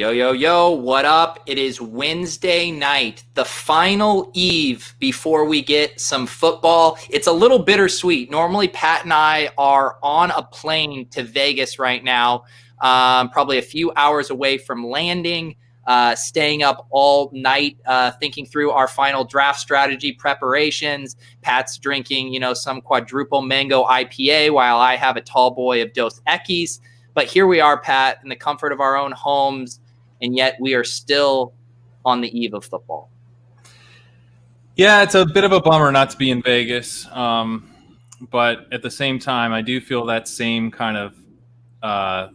Yo, yo, yo, what up? It is Wednesday night, the final eve before we get some football. It's a little bittersweet. Normally, Pat and I are on a plane to Vegas right now, probably a few hours away from landing, staying up all night, thinking through our final draft strategy preparations. Pat's drinking, some quadruple mango IPA while I have a tall boy of Dos Equis. But here we are, Pat, in the comfort of our own homes, and yet we are still on the eve of football. Yeah, it's a bit of a bummer not to be in Vegas. But at the same time, I do feel that same kind of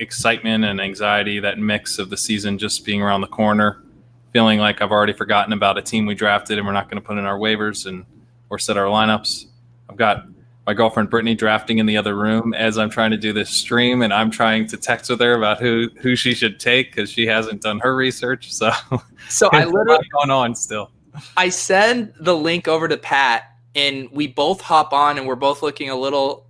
excitement and anxiety, that mix of the season just being around the corner, feeling like I've already forgotten about a team we drafted and we're not going to put in our waivers or set our lineups. I've got my girlfriend Brittany drafting in the other room as I'm trying to do this stream, and I'm trying to text with her about who she should take because she hasn't done her research. So I literally going on still. I send the link over to Pat, and we both hop on, and we're both looking a little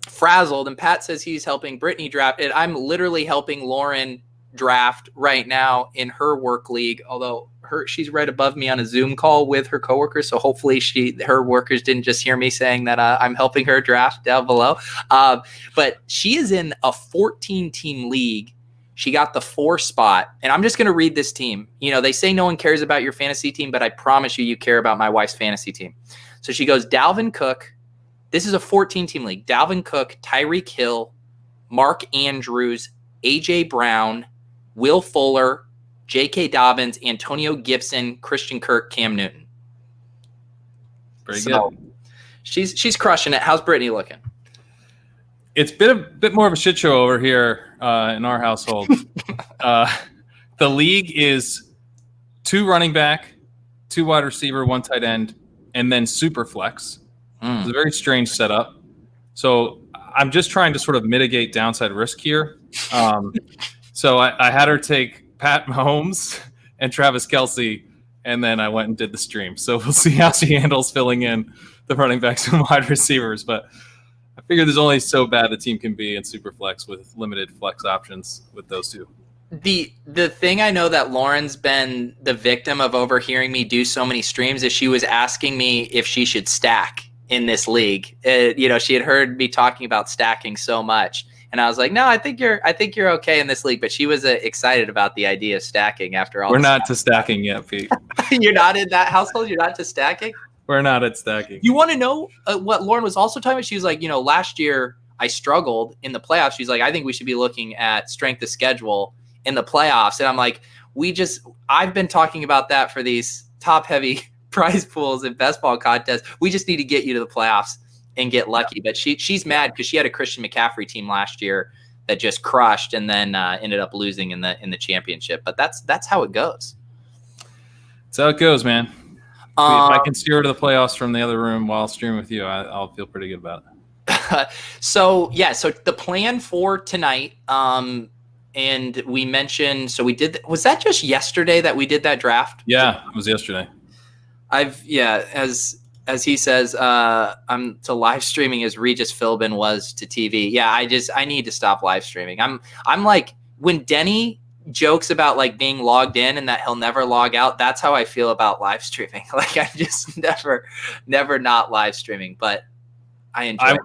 frazzled. And Pat says he's helping Brittany draft, and I'm literally helping Lauren draft right now in her work league. Although she's right above me on a Zoom call with her coworkers, so hopefully her workers didn't just hear me saying that I'm helping her draft down below. But she is in a 14-team league. She got the 4 spot, and I'm just going to read this team. They say no one cares about your fantasy team, but I promise you care about my wife's fantasy team. So she goes Dalvin Cook. This is a 14-team league. Dalvin Cook, Tyreek Hill, Mark Andrews, A.J. Brown, Will Fuller, J.K. Dobbins, Antonio Gibson, Christian Kirk, Cam Newton. Very good. She's crushing it. How's Brittany looking? It's been a bit more of a shit show over here in our household. The league is 2 running back, 2 wide receiver, 1 tight end, and then super flex. It's a very strange setup. So I'm just trying to sort of mitigate downside risk here. So I had her take Pat Mahomes and Travis Kelce, and then I went and did the stream. So we'll see how she handles filling in the running backs and wide receivers. But I figure there's only so bad the team can be in super flex with limited flex options with those 2. The thing I know that Lauren's been the victim of overhearing me do so many streams is she was asking me if she should stack in this league. She had heard me talking about stacking so much. And I was like, no, I think you're okay in this league. But she was excited about the idea of stacking after all. We're not to stacking yet, Pete. You're not in that household? You're not to stacking? We're not at stacking. You want to know what Lauren was also talking about? She was like, last year I struggled in the playoffs. She's like, I think we should be looking at strength of schedule in the playoffs. And I'm like, I've been talking about that for these top heavy prize pools and best ball contests. We just need to get you to the playoffs and get lucky. But she's mad because she had a Christian McCaffrey team last year that just crushed and then ended up losing in the championship. But that's how it goes. That's how it goes, man. If I can steer her to the playoffs from the other room while streaming with you, I'll feel pretty good about it. So the plan for tonight, and we mentioned, so we did, was that just yesterday that we did that draft? Yeah, it was yesterday. As he says, I'm to live streaming as Regis Philbin was to TV. Yeah, I need to stop live streaming. I'm like, when Denny jokes about like being logged in and that he'll never log out, that's how I feel about live streaming. Like I'm just never not live streaming, but I enjoy it.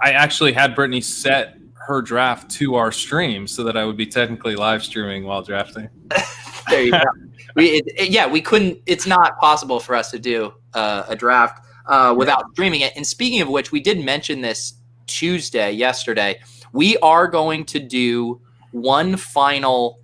I actually had Brittany set her draft to our stream so that I would be technically live streaming while drafting. There you go. We couldn't. It's not possible for us to do a draft without streaming it. And speaking of which, we did mention this yesterday. We are going to do one final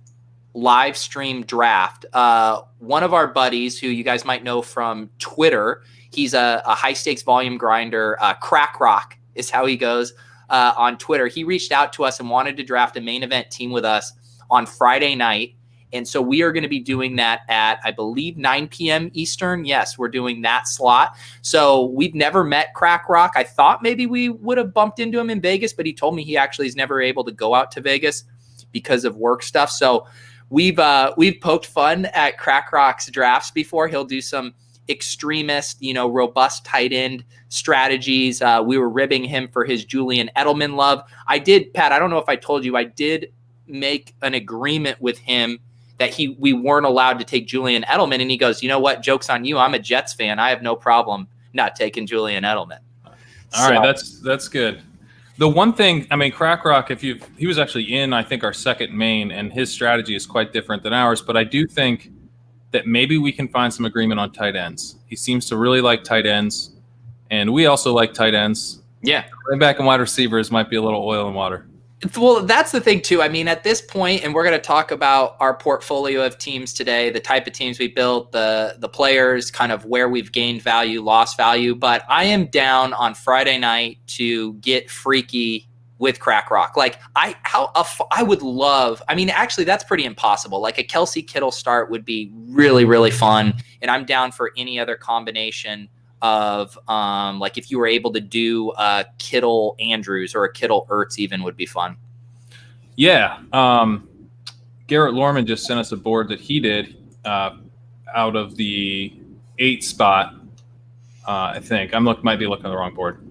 live stream draft. One of our buddies, who you guys might know from Twitter, he's a high stakes volume grinder. Crack Rock is how he goes on Twitter. He reached out to us and wanted to draft a main event team with us on Friday night. And so we are going to be doing that at, I believe, 9 p.m. Eastern. Yes, we're doing that slot. So we've never met Crack Rock. I thought maybe we would have bumped into him in Vegas, but he told me he actually is never able to go out to Vegas because of work stuff. So we've poked fun at Crack Rock's drafts before. He'll do some extremist, robust tight end strategies. We were ribbing him for his Julian Edelman love. I did, Pat, I don't know if I told you, I did make an agreement with him that we weren't allowed to take Julian Edelman. And he goes, you know what? Joke's on you. I'm a Jets fan. I have no problem not taking Julian Edelman. All right, that's good. The one thing, I mean, Crack Rock, he was actually in, I think, our second main, and his strategy is quite different than ours. But I do think that maybe we can find some agreement on tight ends. He seems to really like tight ends, and we also like tight ends. Yeah. Running back and wide receivers might be a little oil and water. Well, that's the thing, too. I mean, at this point, and we're going to talk about our portfolio of teams today, the type of teams we built, the players, kind of where we've gained value, lost value. But I am down on Friday night to get freaky with Crack Rock. Like, I would love, I mean, actually, that's pretty impossible. Like, a Kelsey Kittle start would be really, really fun. And I'm down for any other combination of like if you were able to do a Kittle Andrews or a Kittle Ertz even would be fun. Yeah. Garrett Lorman just sent us a board that he did out of the 8 spot. I think might be looking at the wrong board.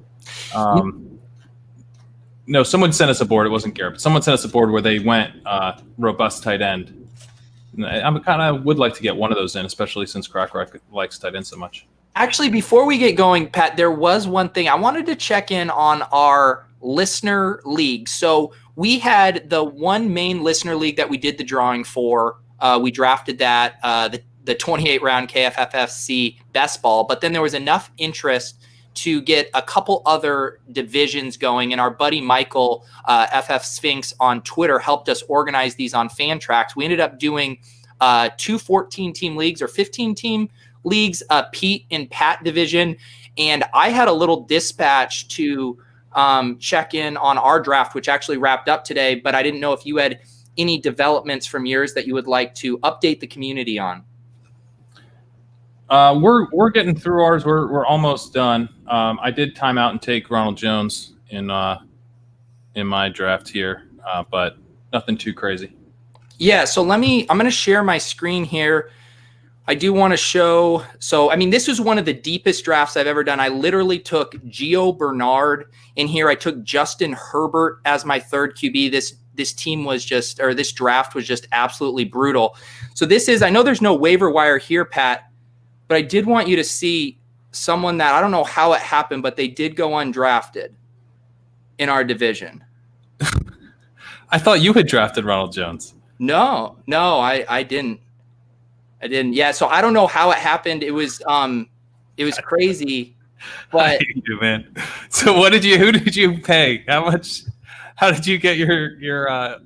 No, someone sent us a board. It wasn't Garrett, but someone sent us a board where they went robust tight end. I kind of would like to get one of those in, especially since Crack Rock likes tight end so much. Actually, before we get going, Pat, there was one thing I wanted to check in on our listener league. So we had the one main listener league that we did the drawing for. We drafted that, the 28-round KFFC best ball. But then there was enough interest to get a couple other divisions going. And our buddy Michael, FF Sphinx on Twitter, helped us organize these on Fantrax. We ended up doing 2 14-team leagues or 15-team leagues, Pete and Pat division. And I had a little dispatch to check in on our draft, which actually wrapped up today, but I didn't know if you had any developments from yours that you would like to update the community on. We're getting through ours. We're almost done. I did time out and take Ronald Jones in my draft here, but nothing too crazy. Yeah, so I'm going to share my screen here. I do want to show, so, I mean, this was one of the deepest drafts I've ever done. I literally took Gio Bernard in here. I took Justin Herbert as my third QB. This team was just, or this draft was just absolutely brutal. So this is, I know there's no waiver wire here, Pat, but I did want you to see someone that, I don't know how it happened, but they did go undrafted in our division. I thought you had drafted Ronald Jones. No, I didn't. Yeah, so I don't know how it happened. It was crazy. But I hate you, man. So who did you pay? How did you get your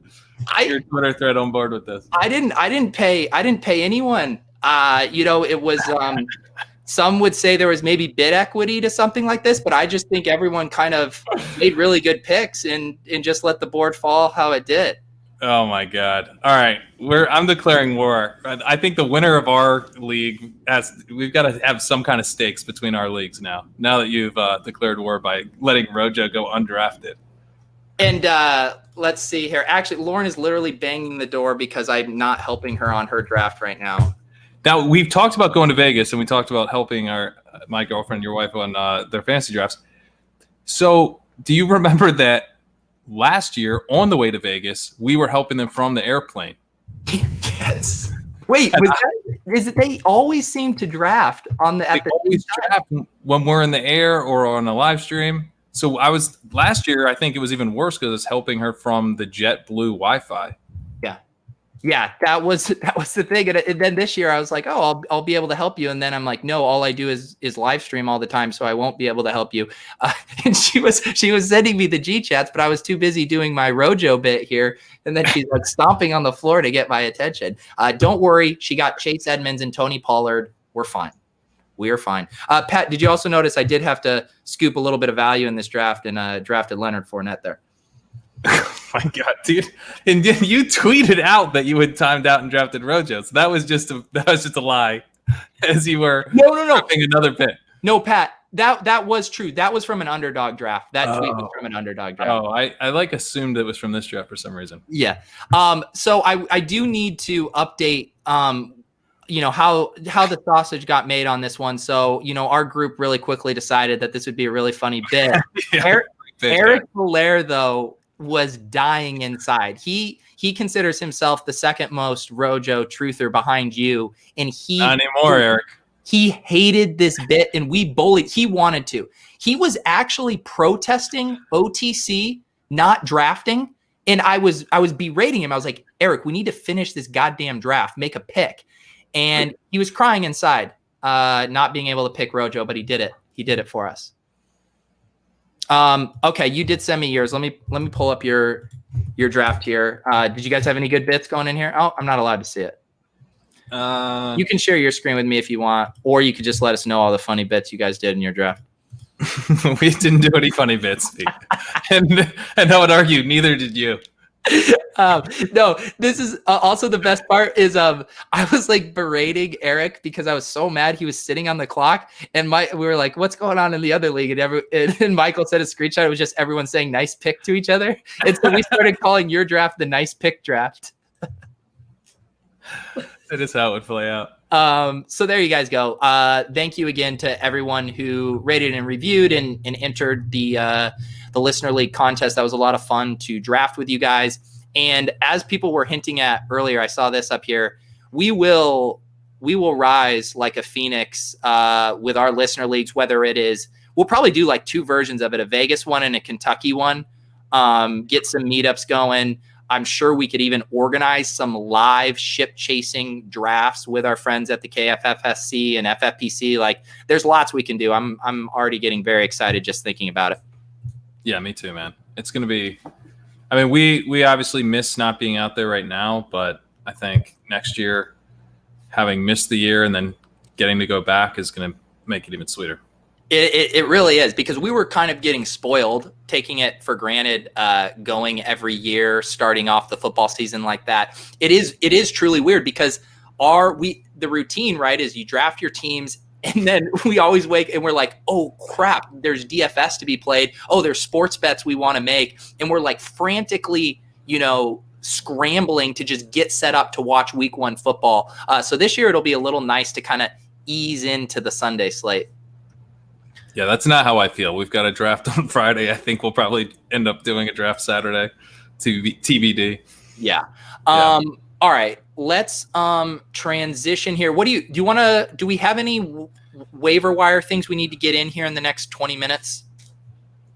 Twitter thread on board with this? I didn't pay anyone. It was some would say there was maybe bid equity to something like this, but I just think everyone kind of made really good picks and just let the board fall how it did. Oh my God! All right, I'm declaring war. I think the winner of our league we've got to have some kind of stakes between our leagues now. Now that you've declared war by letting Rojo go undrafted. And let's see here. Actually, Lauren is literally banging the door because I'm not helping her on her draft right now. Now we've talked about going to Vegas, and we talked about helping my girlfriend, your wife, on their fantasy drafts. So, do you remember that? Last year, on the way to Vegas, we were helping them from the airplane. Yes. Wait, they always seem to draft on the. They always draft when we're in the air or on a live stream. So last year. I think it was even worse because I was helping her from the JetBlue Wi-Fi. Yeah, that was the thing. And then this year I was like, oh, I'll be able to help you. And then I'm like, no, all I do is live stream all the time, so I won't be able to help you. And she was sending me the G chats, but I was too busy doing my Rojo bit here. And then she's like stomping on the floor to get my attention. Don't worry, she got Chase Edmonds and Tony Pollard. We're fine. We are fine. Pat, did you also notice I did have to scoop a little bit of value in this draft and drafted Leonard Fournette there? Oh my God, dude! And you tweeted out that you had timed out and drafted Rojo. So that was just a lie, as you were no another pick. No, Pat, that was true. That was from an underdog draft. That tweet was from an underdog draft. Oh, I assumed it was from this draft for some reason. Yeah. So I do need to update how the sausage got made on this one. So our group really quickly decided that this would be a really funny bit. Yeah, Eric Blair, though, was dying inside. He considers himself the second most Rojo truther behind you, and not anymore, Eric. He hated this bit, and we bullied. He wanted to. He was actually protesting OTC not drafting, and I was berating him. I was like, Eric, we need to finish this goddamn draft, make a pick. And he was crying inside, not being able to pick Rojo, but he did it. He did it for us. Okay, you did send me yours. Let me pull up your draft here. Did you guys have any good bits going in here? Oh, I'm not allowed to see it. You can share your screen with me if you want, or you could just let us know all the funny bits you guys did in your draft. We didn't do any funny bits, and I would argue neither did you. No, this is also the best part is I was like berating Eric because I was so mad he was sitting on the clock, and we were like, what's going on in the other league? And Michael said a screenshot. It was just everyone saying nice pick to each other. And so we started calling your draft the nice pick draft. That is how it would play out. So there you guys go. Thank you again to everyone who rated and reviewed and entered the Listener League contest. That was a lot of fun to draft with you guys. And as people were hinting at earlier, I saw this up here. We will rise like a phoenix with our Listener Leagues, whether it is, we'll probably do like two versions of it, a Vegas one and a Kentucky one, get some meetups going. I'm sure we could even organize some live ship chasing drafts with our friends at the KFFSC and FFPC. Like there's lots we can do. I'm already getting very excited just thinking about it. Yeah, me too, man. It's going to be, I mean, we obviously miss not being out there right now, but I think next year having missed the year and then getting to go back is going to make it even sweeter. It really is, because we were kind of getting spoiled, taking it for granted, going every year, starting off the football season like that. It is truly weird because the routine, right, is you draft your teams and then we always wake and we're like, oh crap, there's DFS to be played. Oh, there's sports bets we want to make. And we're like frantically, scrambling to just get set up to watch week 1 football. So this year it'll be a little nice to kind of ease into the Sunday slate. Yeah, that's not how I feel. We've got a draft on Friday. I think we'll probably end up doing a draft Saturday to TBD. Yeah. All right. Let's transition here. What do we have any waiver wire things we need to get in here in the next 20 minutes?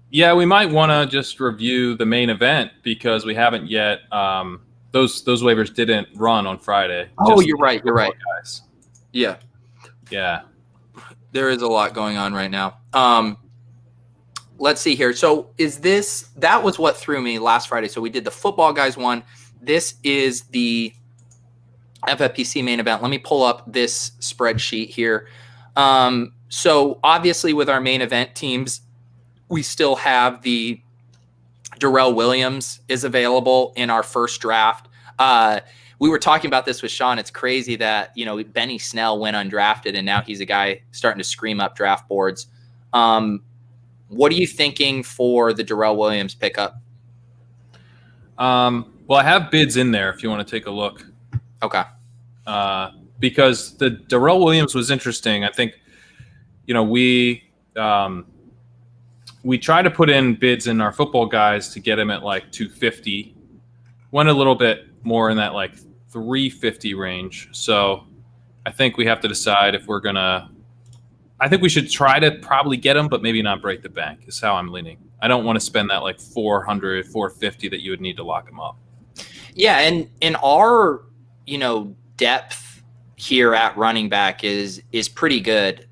Yeah, we might want to just review the main event because we haven't yet. Those waivers didn't run on Friday. Oh, you're right. You're right. Guys. Yeah. Yeah. There is a lot going on right now. Let's see here. So that was what threw me last Friday. So we did the football guys one. This is the FFPC main event. Let me pull up this spreadsheet here. So obviously with our main event teams, we still have the Darrell Williams is available in our first draft. We were talking about this with Sean. It's crazy that, Benny Snell went undrafted and now he's a guy starting to scream up draft boards. What are you thinking for the Darrell Williams pickup? Well, I have bids in there if you want to take a look. Okay. Because the Darrell Williams was interesting. I think, we tried to put in bids in our football guys to get him at like 250. Went a little bit more in that like 350 range. So I think we have to decide if we're I think we should try to probably get him, but maybe not break the bank is how I'm leaning. I don't want to spend that like 400, 450 that you would need to lock him up. Yeah. And in our, depth here at running back is pretty good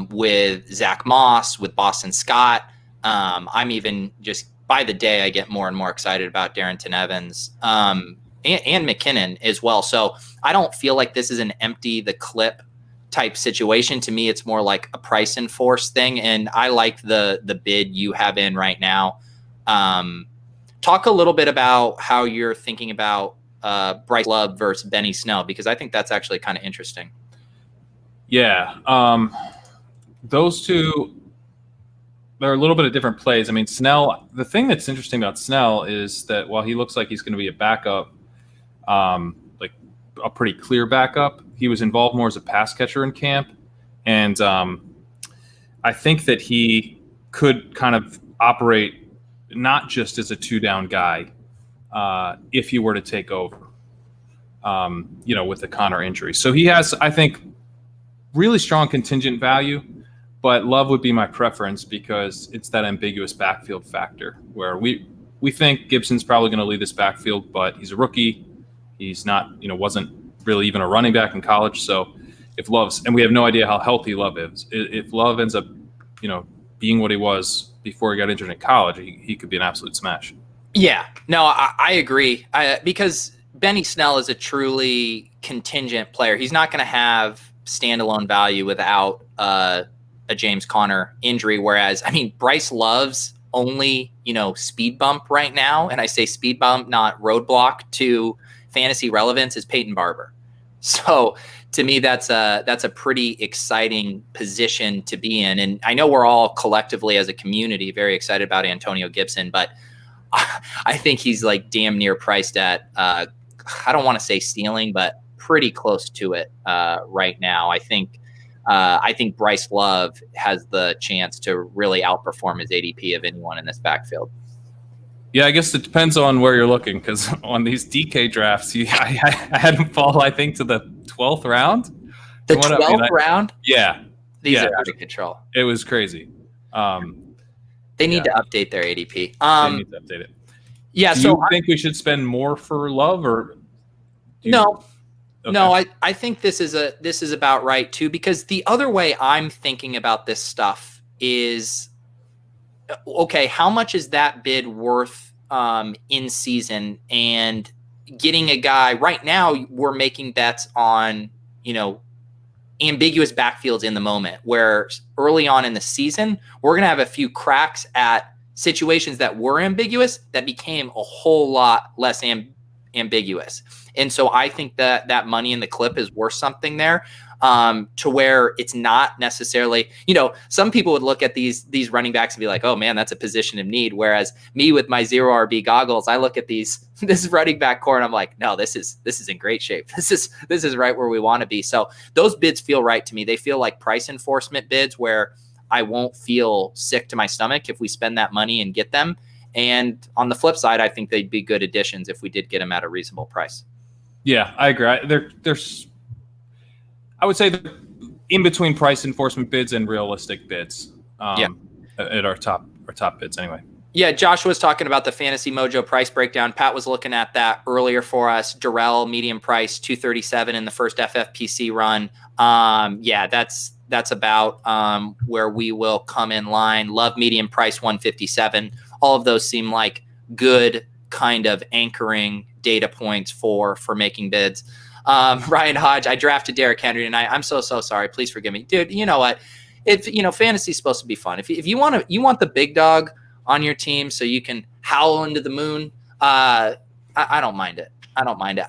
with Zack Moss, with Boston Scott. I'm even just by the day, I get more and more excited about Darrington Evans and McKinnon as well. So I don't feel like this is an empty the clip type situation. To me, it's more like a price enforced thing. And I like the bid you have in right now. Talk a little bit about how you're thinking about Bryce Love versus Benny Snell, because I think that's actually kind of interesting. Yeah. Those two, they're a little bit of different plays. I mean, Snell, the thing that's interesting about Snell is that while he looks like he's going to be a backup, like a pretty clear backup, he was involved more as a pass catcher in camp. And I think that he could kind of operate not just as a 2-down guy if he were to take over, with the Connor injury. So he has, I think, really strong contingent value, but Love would be my preference because it's that ambiguous backfield factor where we think Gibson's probably going to lead this backfield, but he's a rookie. He's not, wasn't really even a running back in college. So if Love's, and we have no idea how healthy Love is, if Love ends up, being what he was before he got injured in college, he could be an absolute smash. Yeah, no, I agree. Because Benny Snell is a truly contingent player. He's not going to have standalone value without a James Conner injury. Whereas, Bryce Love's only, speed bump right now, and I say speed bump, not roadblock to fantasy relevance, is Peyton Barber. So to me, that's a pretty exciting position to be in. And I know we're all collectively as a community very excited about Antonio Gibson, but I think he's like damn near priced at, I don't want to say stealing, but pretty close to it right now. I think Bryce Love has the chance to really outperform his ADP of anyone in this backfield. Yeah, I guess it depends on where you're looking, because on these DK drafts, I had him fall, I think, to the 12th round. The 12th round? Yeah. These are out of control. It was crazy. They need to update their ADP. They need to update it. Yeah. Do you think we should spend more for Love, or no? Okay. No, I think this is about right too, because the other way I'm thinking about this stuff is, okay, how much is that bid worth in season? And getting a guy right now, we're making bets on, ambiguous backfields in the moment, where early on in the season, we're going to have a few cracks at situations that were ambiguous that became a whole lot less ambiguous. And so I think that money in the clip is worth something there, to where it's not necessarily, some people would look at these running backs and be like, oh man, that's a position of need. Whereas me with my 0 RB goggles, I look at this running back core and I'm like, no, this is in great shape. This is right where we want to be. So those bids feel right to me. They feel like price enforcement bids where I won't feel sick to my stomach if we spend that money and get them. And on the flip side, I think they'd be good additions if we did get them at a reasonable price. Yeah, I agree. There's I would say they're in between price enforcement bids and realistic bids. At our top bids anyway. Yeah, Josh was talking about the Fantasy Mojo price breakdown. Pat was looking at that earlier for us. Darrell, medium price, $237 in the first FFPC run. That's about where we will come in line. Love, medium price, $157. All of those seem like good kind of anchoring data points for making bids. Ryan Hodge, I drafted Derrick Henry tonight. I'm so sorry. Please forgive me, dude. You know what? Fantasy's supposed to be fun. If you want the big dog on your team so you can howl into the moon, I don't mind it.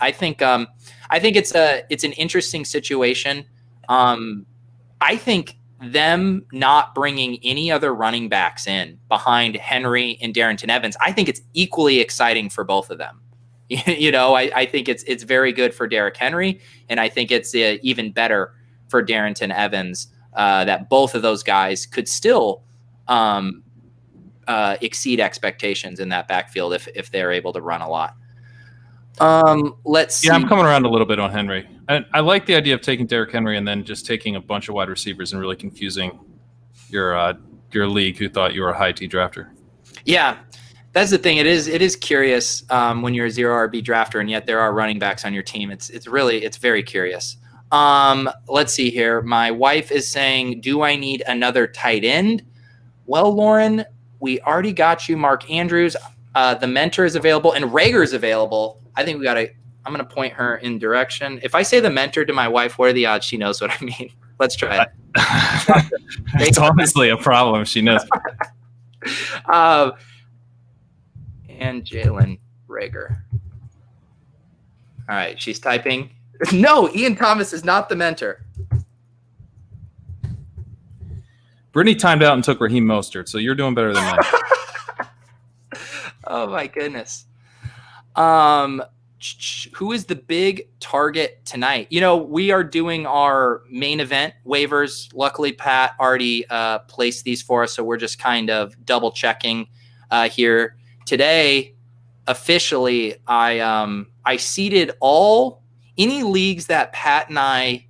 I think it's an interesting situation. I think them not bringing any other running backs in behind Henry and Darrynton Evans, I think it's equally exciting for both of them. I think it's very good for Derrick Henry, and I think it's even better for Darrynton Evans that both of those guys could still exceed expectations in that backfield if they're able to run a lot. Let's see. Yeah, I'm coming around a little bit on Henry. I like the idea of taking Derrick Henry and then just taking a bunch of wide receivers and really confusing your league who thought you were a high T drafter. Yeah. That's the thing. It is curious when you're a 0 RB drafter and yet there are running backs on your team. It's very curious. Let's see here. My wife is saying, do I need another tight end? Well, Lauren, we already got you Mark Andrews. The mentor is available and Rager's available. I think I'm going to point her in direction. If I say the mentor to my wife, what are the odds she knows what I mean? Let's try it. It's honestly a problem. She knows. And Jalen Rager. All right, she's typing. No, Ian Thomas is not the mentor. Brittany timed out and took Raheem Mostert, so you're doing better than that. Oh my goodness. Who is the big target tonight? We are doing our main event waivers. Luckily, Pat already placed these for us, so we're just kind of double checking here today. Officially, I seeded any leagues that Pat and I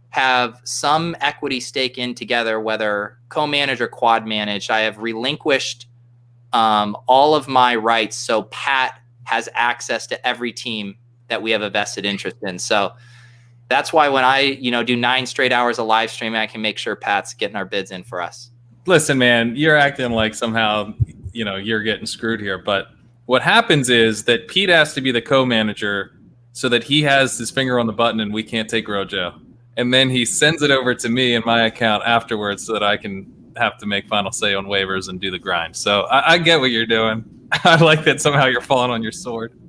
have some equity stake in together, whether co-managed or quad managed. I have relinquished all of my rights, so Pat has access to every team that we have a vested interest in. So that's why when I do 9 straight hours of live streaming, I can make sure Pat's getting our bids in for us. Listen, man, you're acting like somehow you're getting screwed here, but what happens is that Pete has to be the co-manager so that he has his finger on the button and we can't take Rojo. And then he sends it over to me in my account afterwards so that I can have to make final say on waivers and do the grind. So I get what you're doing. I like that somehow you're falling on your sword.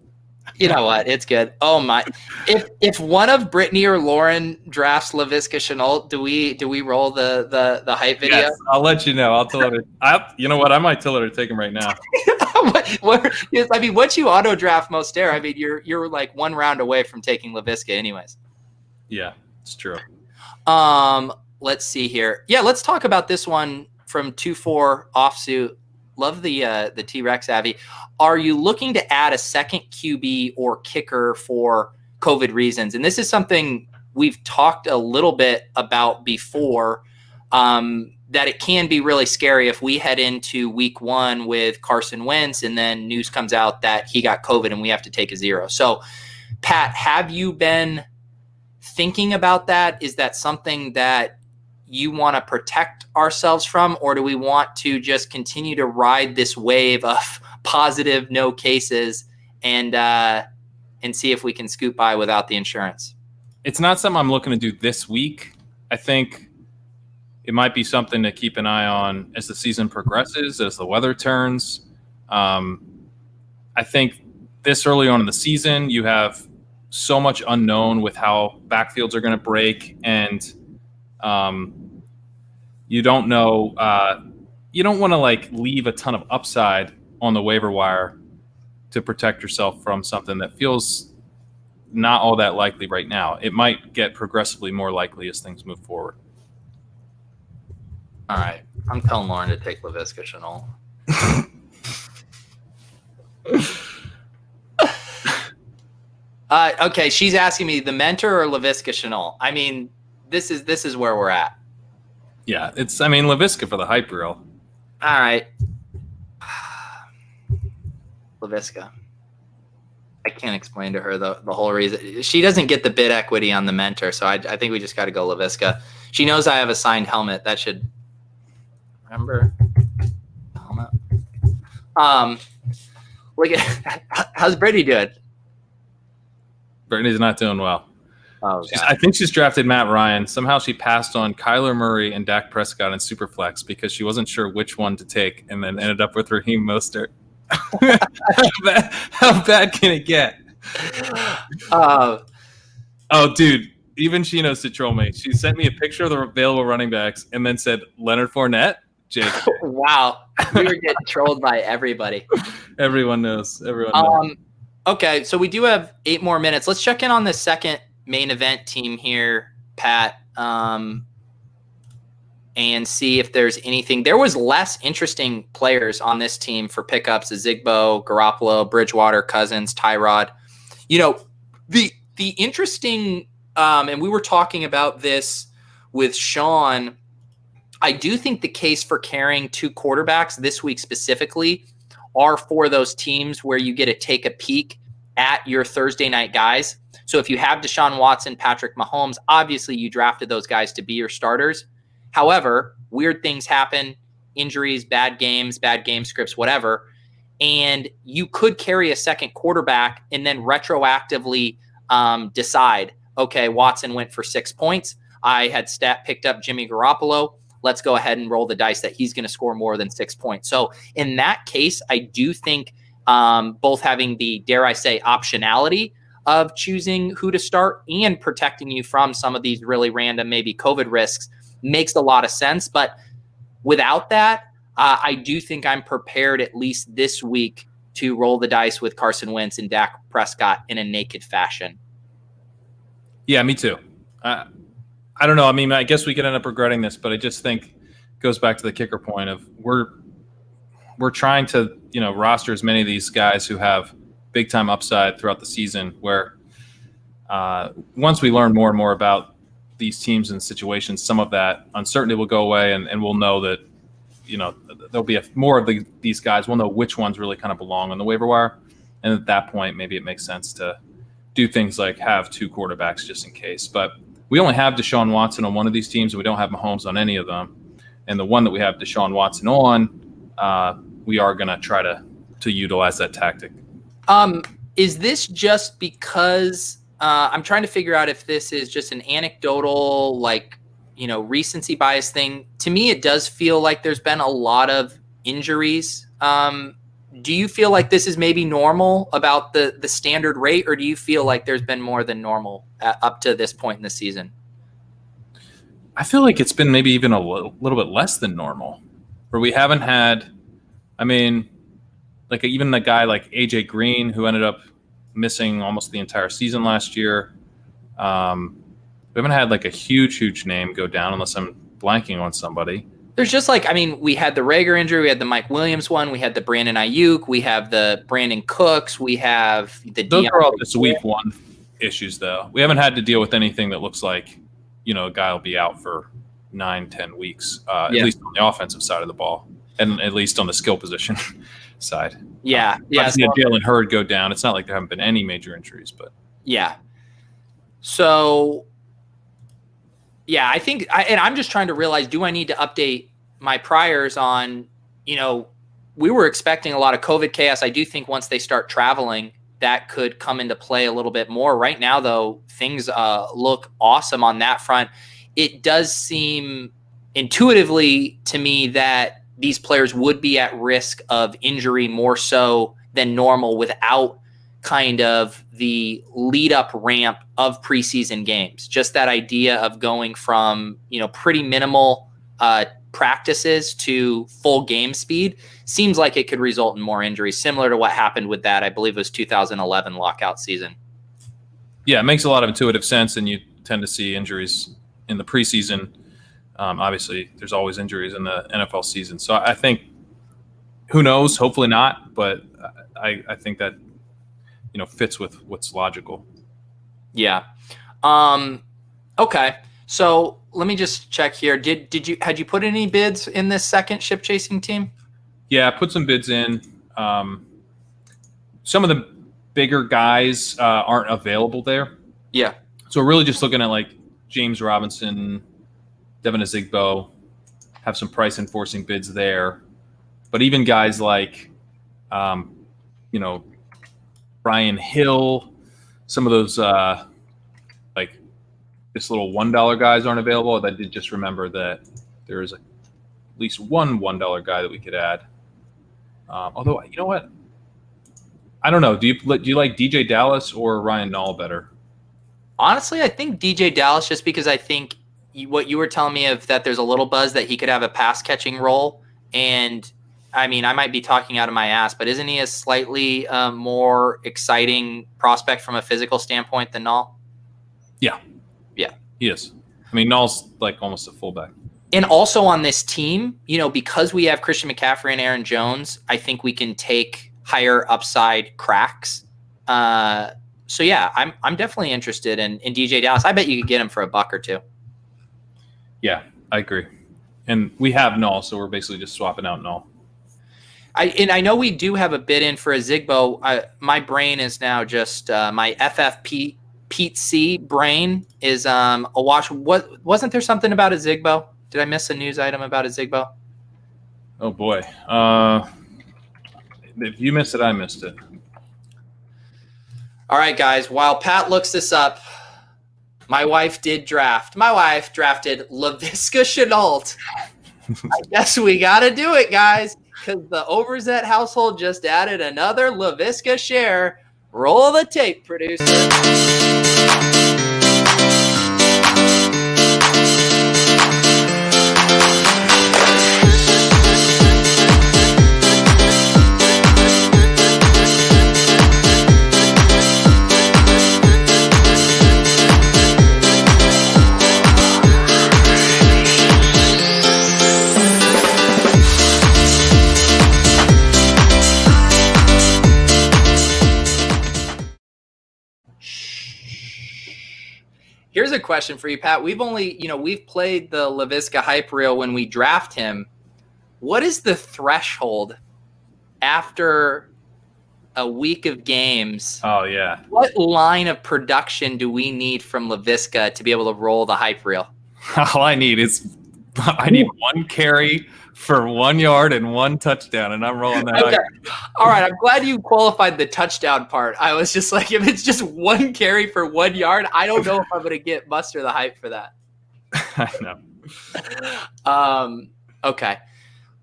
You know what? It's good. Oh my! If one of Brittany or Lauren drafts Laviska Shenault, do we roll the hype video? Yes, I'll let you know. I'll tell her. You know what? I might tell her to take him right now. Once you auto draft Mostert, I mean, you're like 1 round away from taking Laviska, anyways. Yeah, it's true. Let's see here. Yeah, let's talk about this one from 2-4 offsuit. Love the T-Rex, Avi. Are you looking to add a second QB or kicker for COVID reasons? And this is something we've talked a little bit about before, that it can be really scary if we head into week 1 with Carson Wentz and then news comes out that he got COVID and we have to take a 0. So, Pat, have you been thinking about that? Is that something that you want to protect ourselves from, or do we want to just continue to ride this wave of positive no cases and see if we can scoot by without the insurance? It's not something I'm looking to do this week. I think it might be something to keep an eye on as the season progresses, as the weather turns. I think this early on in the season, you have so much unknown with how backfields are going to break, and you don't know. You don't want to leave a ton of upside on the waiver wire to protect yourself from something that feels not all that likely right now. It might get progressively more likely as things move forward. All right, I'm telling Lauren to take Laviska Shenault. Okay, she's asking me the mentor or Laviska Shenault. I mean, this is where we're at. Yeah, Laviska for the hype reel. All right. Laviska. I can't explain to her the whole reason. She doesn't get the bid equity on the mentor, so I think we just got to go Laviska. She knows I have a signed helmet. That should remember helmet. Look at how's Brittany doing? Brittany's not doing well. Oh, I think she's drafted Matt Ryan. Somehow she passed on Kyler Murray and Dak Prescott in Superflex because she wasn't sure which one to take, and then ended up with Raheem Mostert. How bad can it get? Oh, dude. Even she knows to troll me. She sent me a picture of the available running backs and then said, Leonard Fournette, Jake. Wow. We were getting trolled by everybody. Everyone knows. Everyone knows. Okay, so we do have 8 more minutes. Let's check in on the second main event team here, Pat, and see if there's anything. There was less interesting players on this team for pickups: Zigbo, Garoppolo, Bridgewater, Cousins, Tyrod. The interesting, and we were talking about this with Sean. I do think the case for carrying 2 quarterbacks this week specifically are for those teams where you get to take a peek at your Thursday night guys. So if you have Deshaun Watson, Patrick Mahomes, obviously you drafted those guys to be your starters. However, weird things happen, injuries, bad game scripts, whatever. And you could carry a second quarterback and then retroactively decide, okay, Watson went for 6 points. I had picked up Jimmy Garoppolo. Let's go ahead and roll the dice that he's going to score more than 6 points. So in that case, I do think both having the, dare I say, optionality of choosing who to start and protecting you from some of these really random, maybe COVID risks makes a lot of sense. But without that, I do think I'm prepared at least this week to roll the dice with Carson Wentz and Dak Prescott in a naked fashion. Yeah, me too. I don't know. I mean, I guess we could end up regretting this, but I just think it goes back to the kicker point of we're we're trying to, roster as many of these guys who have big time upside throughout the season, where once we learn more and more about these teams and situations, some of that uncertainty will go away, and we'll know that, there'll be more of these guys. We'll know which ones really kind of belong on the waiver wire. And at that point, maybe it makes sense to do things like have 2 quarterbacks just in case. But we only have Deshaun Watson on one of these teams, and we don't have Mahomes on any of them. And the one that we have Deshaun Watson on, we are going to try to utilize that tactic. Is this just because I'm trying to figure out if this is just an anecdotal, recency bias thing? To me, it does feel like there's been a lot of injuries. Do you feel like this is maybe normal about the standard rate, or do you feel like there's been more than normal up to this point in the season? I feel like it's been maybe even a little bit less than normal, where we haven't had, even a guy like AJ Green, who ended up missing almost the entire season last year. We haven't had a huge name go down, unless I'm blanking on somebody. There's just we had the Rager injury, we had the Mike Williams one, we had the Brandon Ayuk, we have the Brandon Cooks, we have the Those are all just week 1 issues, though. We haven't had to deal with anything that looks like, a guy will be out for 9-10 weeks, at least on the offensive side of the ball, and at least on the skill position side. Yeah. I've seen Jalen Hurd go down. It's not like there haven't been any major injuries, but yeah. So yeah, I think, and I'm just trying to realize, do I need to update my priors on, we were expecting a lot of COVID chaos. I do think once they start traveling, that could come into play a little bit more. Right now, though, things look awesome on that front. It does seem intuitively to me that these players would be at risk of injury more so than normal without kind of the lead up ramp of preseason games. Just that idea of going from, pretty minimal practices to full game speed seems like it could result in more injuries, similar to what happened with that, I believe it was 2011 lockout season. Yeah, it makes a lot of intuitive sense, and you tend to see injuries in the preseason. Obviously, there's always injuries in the NFL season. So I think, who knows, hopefully not, but I think that, fits with what's logical. Yeah. Okay. So let me just check here. Had you put any bids in this second ship chasing team? Yeah, I put some bids in. Some of the bigger guys aren't available there. Yeah. So we're really just looking at James Robinson, Devin Azigbo, have some price enforcing bids there. But even guys like, Brian Hill, some of those just little $1 guys aren't available. I did just remember that there is at least one $1 guy that we could add. Although, you know what? I don't know. Do you like DeeJay Dallas or Ryan Nall better? Honestly, I think DeeJay Dallas, just because I think what you were telling me of that there's a little buzz that he could have a pass catching role. And I might be talking out of my ass, but isn't he a slightly more exciting prospect from a physical standpoint than Nall? Yeah. Yeah. He is. Nall's almost a fullback. And also on this team, because we have Christian McCaffrey and Aaron Jones, I think we can take higher upside cracks. So yeah, I'm definitely interested in DeeJay Dallas. I bet you could get him for $1 or $2. Yeah, I agree. And we have Nall, so we're basically just swapping out Nall. I know we do have a bid in for Azigbo. My brain is now just my FFPC brain is awash. What wasn't there something about Azigbo? Did I miss a news item about Azigbo? Oh boy. If you missed it, I missed it. All right, guys. While Pat looks this up, my wife did draft. My wife drafted Laviska Shenault. I guess we got to do it, guys, because the Overzet household just added another Laviska share. Roll the tape, producer. a question for you, Pat. We've played the Laviska hype reel when we draft him. What is the threshold after a week of games? Oh, yeah. What line of production do we need from Laviska to be able to roll the hype reel? All I need one carry for 1 yard and 1 touchdown, and I'm rolling that. Okay. All right. I'm glad you qualified the touchdown part. I was just like, if it's just 1 carry for 1 yard, I don't know if I'm going to muster the hype for that. I know. Okay.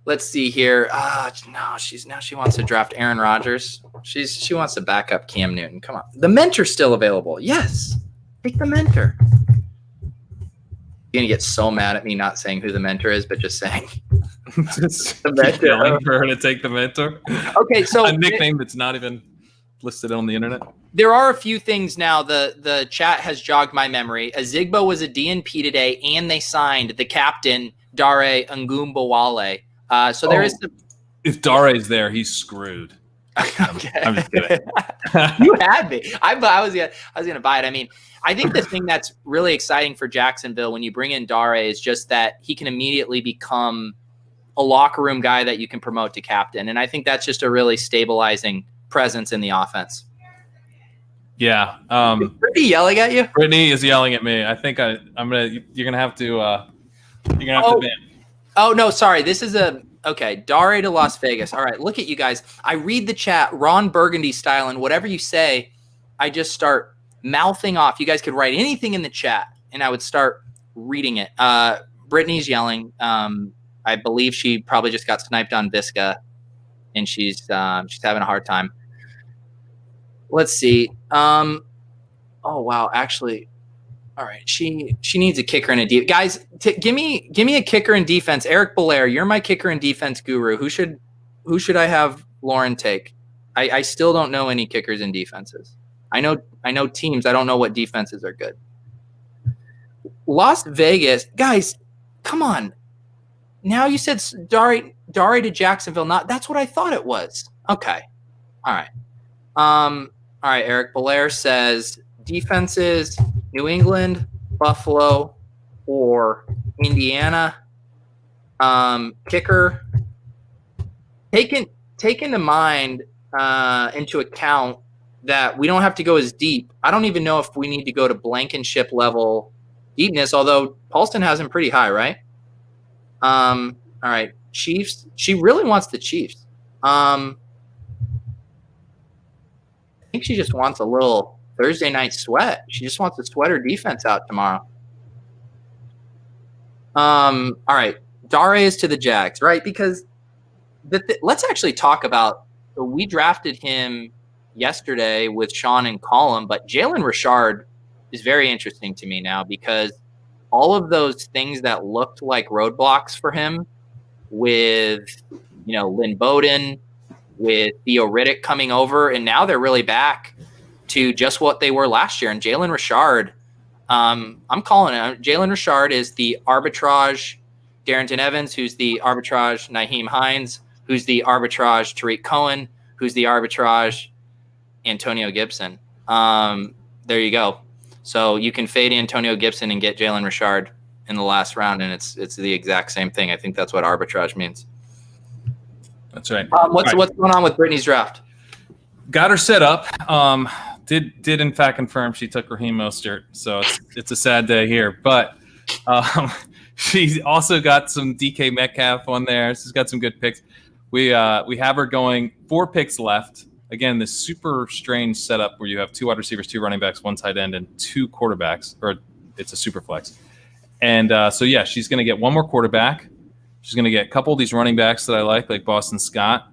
Let's see here. No, she wants to draft Aaron Rodgers. She wants to back up Cam Newton. Come on. The mentor's still available. Yes. Take the mentor. You're going to get so mad at me not saying who the mentor is, but just saying. Just yelling for her to take the mentor. Okay, so a nickname that's not even listed on the internet. There are a few things now. The chat has jogged my memory. Azigbo was a DNP today, and they signed the captain, Dare Ngumbawale. So there is. If Dare's there, he's screwed. Okay. I'm just kidding. You had me. I was gonna buy it. I mean, I think the thing that's really exciting for Jacksonville when you bring in Dare is just that he can immediately become a locker room guy that you can promote to captain. And I think that's just a really stabilizing presence in the offense. Yeah. Is Brittany yelling at you? Brittany is yelling at me. I think you're going to have to ban. Oh, no, sorry. This is Dare to Las Vegas. All right. Look at you guys. I read the chat, Ron Burgundy style, and whatever you say, I just start mouthing off. You guys could write anything in the chat and I would start reading it. Brittany's yelling. I believe she probably just got sniped on Visca, and she's having a hard time. Let's see. Oh wow, actually, all right. She needs a kicker and a defense. Guys, give me a kicker and defense. Eric Blair, you're my kicker and defense guru. Who should I have Lauren take? I still don't know any kickers and defenses. I know teams. I don't know what defenses are good. Las Vegas, guys, come on. Now you said Dare to Jacksonville. That's what I thought it was. Okay. All right. All right. Eric Blair says defenses, New England, Buffalo, or Indiana. Kicker. Taken into mind, into account that we don't have to go as deep. I don't even know if we need to go to Blankenship level deepness, although Paulston has him pretty high, right? All right, Chiefs. She really wants the Chiefs. I think she just wants a little Thursday night sweat. She just wants to sweat her defense out tomorrow. All right, Dare is to the Jags, right? Because let's actually talk about. We drafted him yesterday with Sean and Colin, but Jalen Richard is very interesting to me now because all of those things that looked like roadblocks for him with, Lynn Bowden, with Theo Riddick coming over, and now they're really back to just what they were last year. And Jalen Richard, I'm calling it. Jalen Richard is the arbitrage Darrington Evans, who's the arbitrage Nyheim Hines, who's the arbitrage Tariq Cohen, who's the arbitrage Antonio Gibson. There you go. So you can fade Antonio Gibson and get Jalen Richard in the last round, and it's the exact same thing. I think that's what arbitrage means. That's right. What's going on with Brittany's draft? Got her set up. Did in fact confirm she took Raheem Mostert, so it's a sad day here. But she's also got some DK Metcalf on there. She's got some good picks. We have her going 4 picks left. Again, this super strange setup where you have 2 wide receivers, 2 running backs, 1 tight end, and 2 quarterbacks, or it's a super flex. And she's going to get 1 more quarterback. She's going to get a couple of these running backs that I like Boston Scott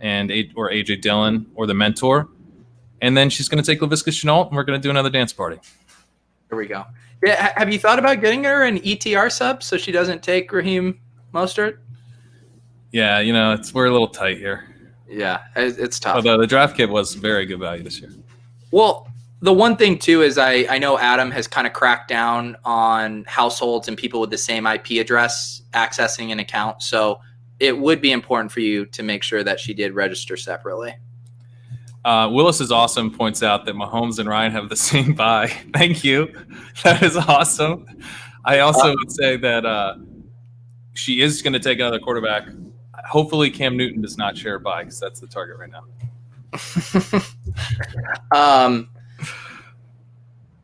or AJ Dillon or the mentor. And then she's going to take Laviska Shenault, and we're going to do another dance party. There we go. Yeah, have you thought about getting her an ETR sub so she doesn't take Raheem Mostert? Yeah, we're a little tight here. Yeah, it's tough. Although the draft kit was very good value this year. Well, the one thing, too, is I know Adam has kind of cracked down on households and people with the same IP address accessing an account. So it would be important for you to make sure that she did register separately. Willis is awesome. Points out that Mahomes and Ryan have the same bye. Thank you. That is awesome. I also would say that she is going to take another quarterback. Hopefully, Cam Newton does not share a bye because that's the target right now.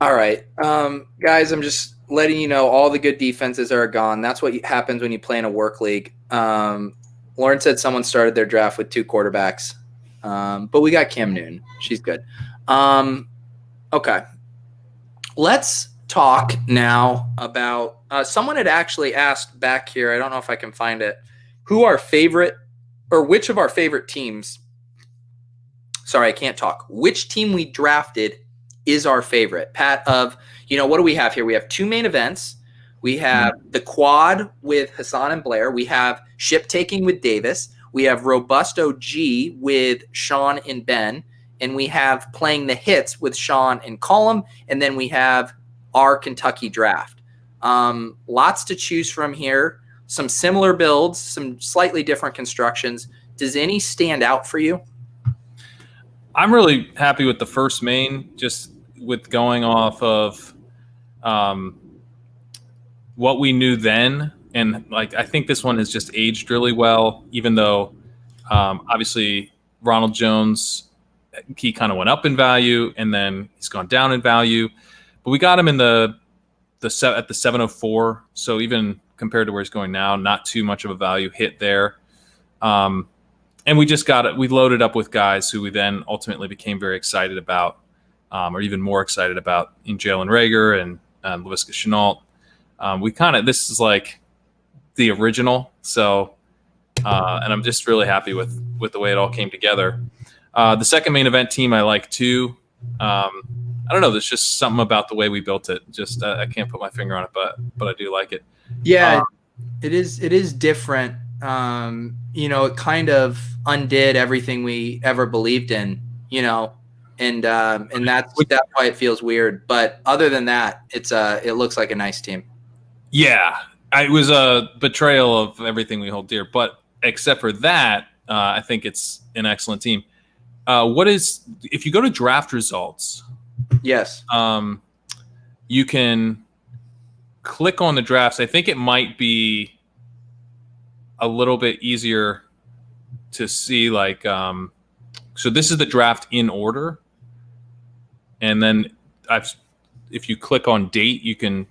All right, guys. I'm just letting you know all the good defenses are gone. That's what happens when you play in a work league. Lauren said someone started their draft with 2 quarterbacks. But we got Cam Newton. She's good. Okay. Let's talk now about someone had actually asked back here. I don't know if I can find it. Who our favorite or which of our favorite teams. Sorry, I can't talk. Which team we drafted is our favorite? Pat, what do we have here? We have 2 main events. We have the quad with Hassan and Blair. We have ship taking with Davis. We have Robust OG with Sean and Ben, and we have playing the hits with Sean and Colum, and then we have our Kentucky draft. Lots to choose from here. Some similar builds, some slightly different constructions. Does any stand out for you? I'm really happy with the first main, just with going off of what we knew then. And I think this one has just aged really well, even though obviously Ronald Jones, he kind of went up in value and then he's gone down in value. But we got him in at the 704. So even compared to where he's going now, not too much of a value hit there. And we just got it. We loaded up with guys who we then ultimately became very excited about, or even more excited about in Jalen Reagor and Laviska Shenault. This is like the original. So, and I'm just really happy with the way it all came together. The second main event team I like too. I don't know. There's just something about the way we built it. Just I can't put my finger on it, but I do like it. Yeah, it is different. It kind of undid everything we ever believed in. And that's why it feels weird. But other than that, it looks like a nice team. Yeah. It was a betrayal of everything we hold dear, but except for that, I think it's an excellent team. If you go to draft results? Yes. You can click on the drafts. I think it might be a little bit easier to see. So this is the draft in order, and then if you click on date, you can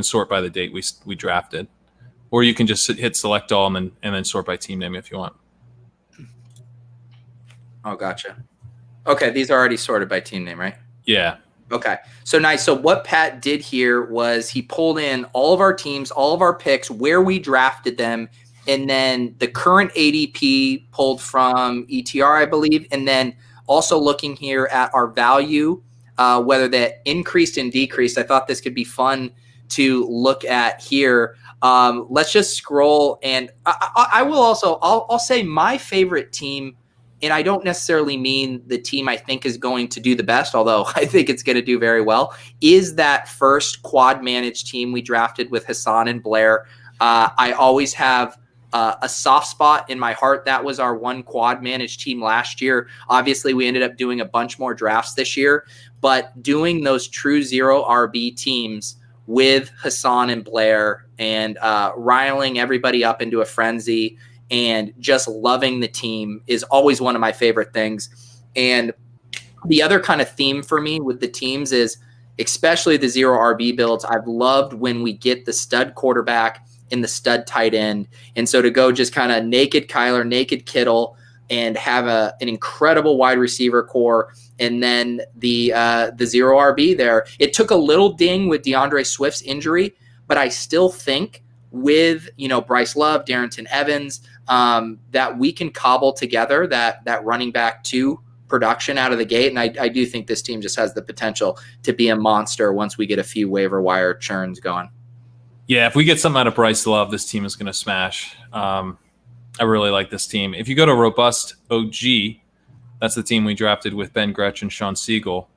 sort by the date we drafted, or you can just hit select all and then sort by team name if you want. Oh, gotcha. Okay, these are already sorted by team name, right? Yeah. Okay, so nice. So what Pat did here was he pulled in all of our teams, all of our picks, where we drafted them, and then the current ADP pulled from ETR, I believe, and then also looking here at our value, whether that increased and decreased. I thought this could be fun to look at here. Let's just scroll, and I will also I'll say my favorite team, and I don't necessarily mean the team I think is going to do the best, although I think it's going to do very well, is that first quad managed team we drafted with Hassan and Blair. I always have a soft spot in my heart. That was our one quad managed team last year. Obviously, we ended up doing a bunch more drafts this year, but doing those true zero RB teams with Hassan and Blair and riling everybody up into a frenzy and just loving the team is always one of my favorite things. And the other kind of theme for me with the teams is, especially the zero RB builds, I've loved when we get the stud quarterback and the stud tight end. And so to go just kind of naked Kyler, naked Kittle, and have an incredible wide receiver core, and then the zero RB there. It took a little ding with DeAndre Swift's injury, but I still think with Bryce Love, Darrington Evans, that we can cobble together that running back 2 production out of the gate. And I do think this team just has the potential to be a monster once we get a few waiver wire churns going. Yeah, if we get something out of Bryce Love, this team is going to smash. I really like this team. If you go to Robust OG, that's the team we drafted with Ben Gretsch and Sean Siegel.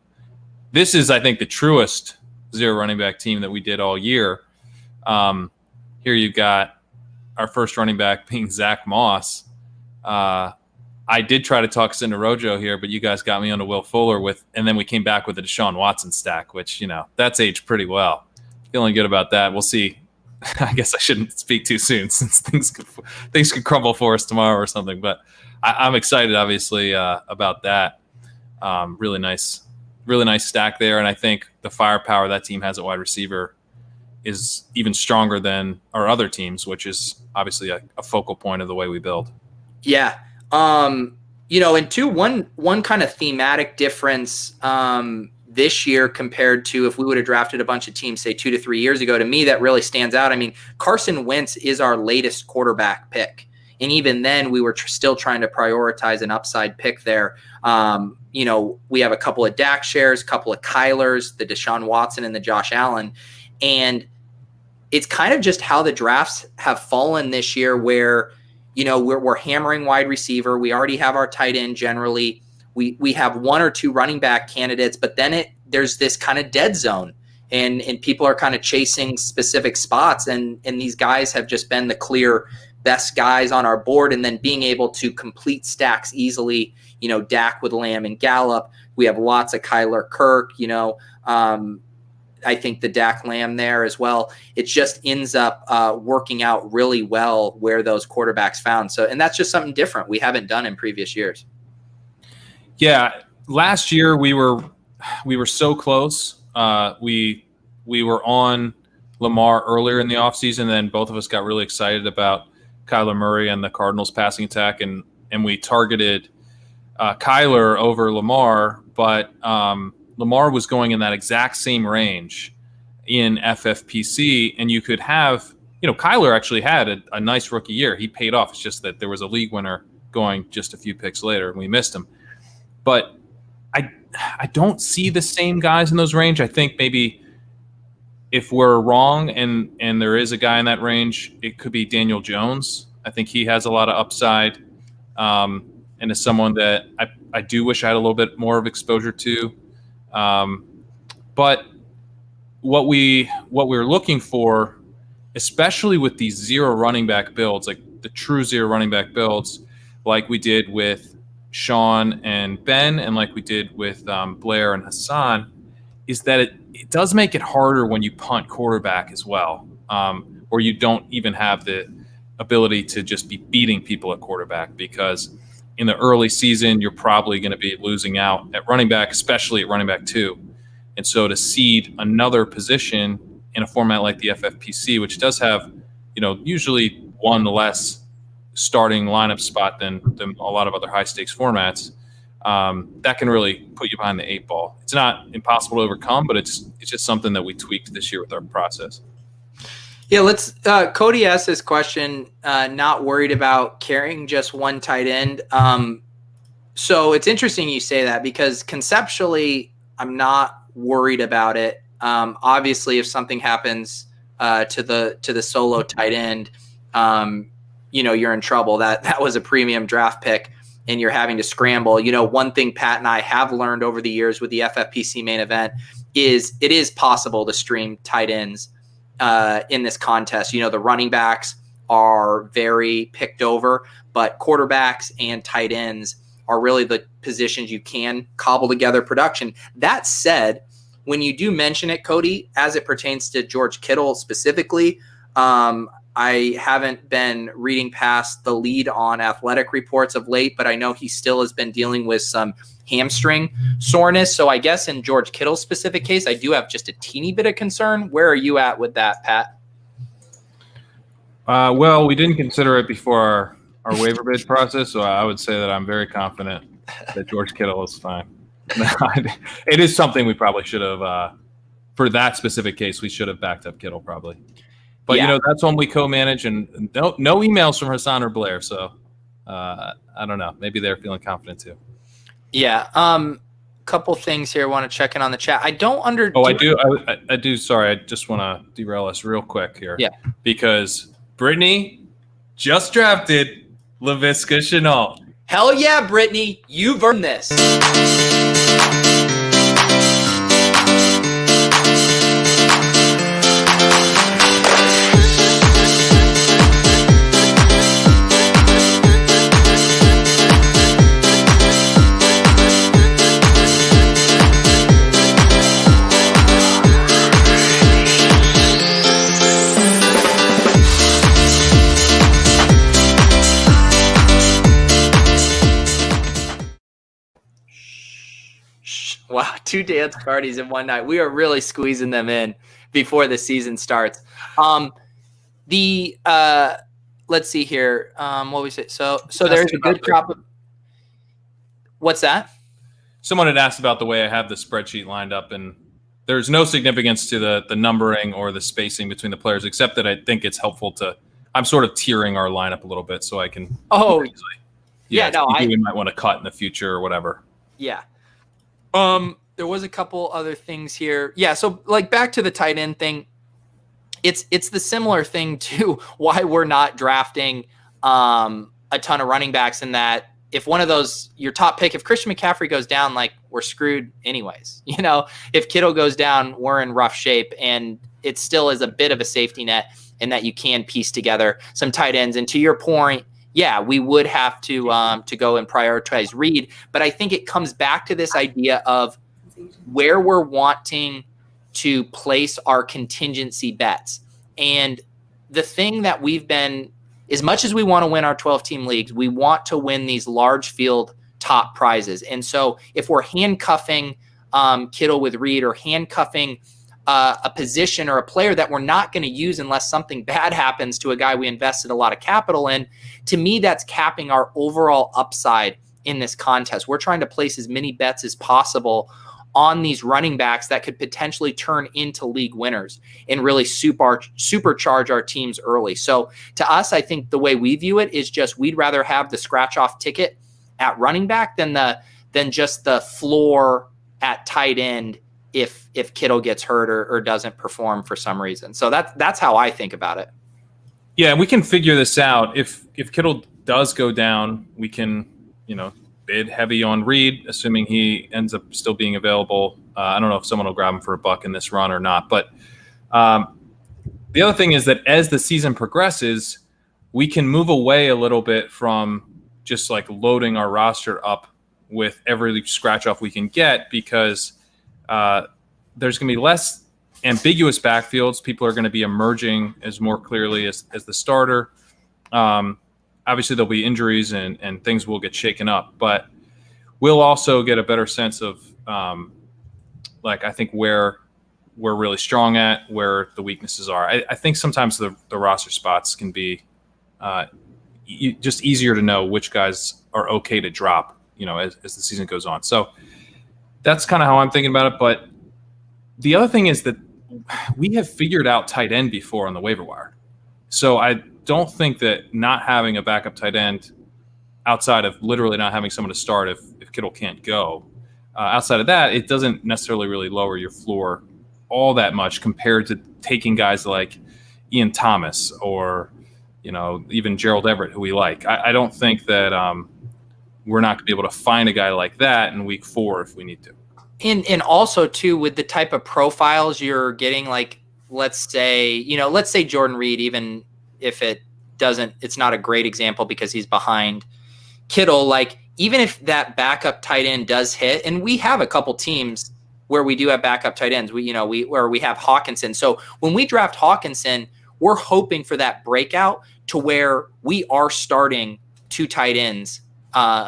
This is, I think, the truest zero running back team that we did all year. Here you've got our first running back being Zack Moss. I did try to talk Cinder Rojo here, but you guys got me on to Will Fuller and then we came back with a Deshaun Watson stack, which, that's aged pretty well. Feeling good about that. We'll see. I guess I shouldn't speak too soon since things could crumble for us tomorrow or something, but I'm excited, obviously, about that. Really nice stack there. And I think the firepower that team has at wide receiver is even stronger than our other teams, which is obviously a focal point of the way we build. Yeah. And two, one kind of thematic difference this year compared to if we would have drafted a bunch of teams, say 2 to 3 years ago, to me, that really stands out. I mean, Carson Wentz is our latest quarterback pick. And even then we were still trying to prioritize an upside pick there. We have a couple of Dak shares, a couple of Kylers, the Deshaun Watson and the Josh Allen. And it's kind of just how the drafts have fallen this year where, we're hammering wide receiver. We already have our tight end generally. We have 1 or 2 running back candidates, but then there's this kind of dead zone and people are kind of chasing specific spots. And these guys have just been the clear best guys on our board. And then being able to complete stacks easily, Dak with Lamb and Gallup. We have lots of Kyler Kirk, I think the Dak Lamb there as well. It just ends up working out really well where those quarterbacks found. So, and that's just something different we haven't done in previous years. Yeah, last year we were so close. We were on Lamar earlier in the offseason, then both of us got really excited about Kyler Murray and the Cardinals passing attack, and we targeted Kyler over Lamar, but Lamar was going in that exact same range in FFPC, and you could have, Kyler actually had a nice rookie year. He paid off. It's just that there was a league winner going just a few picks later, and we missed him. But I don't see the same guys in those range. I think maybe if we're wrong and there is a guy in that range, it could be Daniel Jones. I think he has a lot of upside, and is someone that I do wish I had a little bit more of exposure to. But what we're looking for, especially with these zero running back builds, like the true zero running back builds, like we did with Sean and Ben, and like we did with Blair and Hassan, is that it does make it harder when you punt quarterback as well, or you don't even have the ability to just be beating people at quarterback, because in the early season, you're probably going to be losing out at running back, especially at running back 2. And so to seed another position in a format like the FFPC, which does have, usually one less starting lineup spot than a lot of other high stakes formats, that can really put you behind the 8 ball. It's not impossible to overcome, but it's just something that we tweaked this year with our process. Yeah, let's. Cody asked this question. Not worried about carrying just one tight end. So it's interesting you say that, because conceptually, I'm not worried about it. Obviously, if something happens to the solo tight end, you're in trouble. That was a premium draft pick, and you're having to scramble. One thing Pat and I have learned over the years with the FFPC main event is it is possible to stream tight ends in this contest. The running backs are very picked over, but quarterbacks and tight ends are really the positions you can cobble together production. That said, when you do mention it, Cody, as it pertains to George Kittle specifically, I haven't been reading past the lead on athletic reports of late, but I know he still has been dealing with some hamstring soreness. So I guess in George Kittle's specific case, I do have just a teeny bit of concern. Where are you at with that, Pat? Well, we didn't consider it before our waiver bid process, so I would say that I'm very confident that George Kittle is fine. It is something we probably should have, for that specific case, we should have backed up Kittle probably. But, that's one we co-manage, and no emails from Hassan or Blair. So I don't know. Maybe they're feeling confident too. Yeah. Couple things here. I want to check in on the chat. I don't I do. Sorry. I just want to derail us real quick here. Yeah. Because Brittany just drafted Laviska Shenault. Hell yeah, Brittany. You've earned this. 2 dance parties in one night. We are really squeezing them in before the season starts. Let's see here. What we say? So there's a good crop of. What's that? Someone had asked about the way I have the spreadsheet lined up, and there's no significance to the numbering or the spacing between the players, except that I think it's helpful to. I'm sort of tiering our lineup a little bit so I can. Oh, we might want to cut in the future or whatever. Yeah. There was a couple other things here. Yeah. So like back to the tight end thing. It's the similar thing to why we're not drafting a ton of running backs, in that if one of those, your top pick, if Christian McCaffrey goes down, like we're screwed anyways. If Kittle goes down, we're in rough shape, and it still is a bit of a safety net in that you can piece together some tight ends. And to your point, yeah, we would have to go and prioritize Reed, but I think it comes back to this idea of where we're wanting to place our contingency bets. And the thing that we've been, as much as we want to win our 12-team leagues, we want to win these large field top prizes. And so if we're handcuffing Kittle with Reed, or handcuffing a position or a player that we're not going to use unless something bad happens to a guy we invested a lot of capital in, to me, that's capping our overall upside in this contest. We're trying to place as many bets as possible on these running backs that could potentially turn into league winners and really supercharge our teams early. So to us, I think the way we view it is just we'd rather have the scratch off ticket at running back than just the floor at tight end if Kittle gets hurt or doesn't perform for some reason. So that's how I think about it. Yeah, we can figure this out. If Kittle does go down, we can, bid heavy on Reed, assuming he ends up still being available. I don't know if someone will grab him for a buck in this run or not. But the other thing is that as the season progresses, we can move away a little bit from just like loading our roster up with every scratch off we can get, because there's going to be less ambiguous backfields. People are going to be emerging as more clearly as the starter. Obviously, there'll be injuries and things will get shaken up, but we'll also get a better sense of, I think where we're really strong at, where the weaknesses are. I think sometimes the roster spots can be just easier to know which guys are okay to drop, as the season goes on. So that's kind of how I'm thinking about it. But the other thing is that we have figured out tight end before on the waiver wire. So I don't think that not having a backup tight end, outside of literally not having someone to start if Kittle can't go, outside of that, it doesn't necessarily really lower your floor all that much compared to taking guys like Ian Thomas or, even Gerald Everett, who we like. I don't think that we're not going to be able to find a guy like that in week 4 if we need to. And also, too, with the type of profiles you're getting, like, let's say Jordan Reed, even if it's not a great example because he's behind Kittle, like even if that backup tight end does hit, and we have a couple teams where we do have backup tight ends, where we have Hawkinson. So when we draft Hawkinson, we're hoping for that breakout to where we are starting 2 tight ends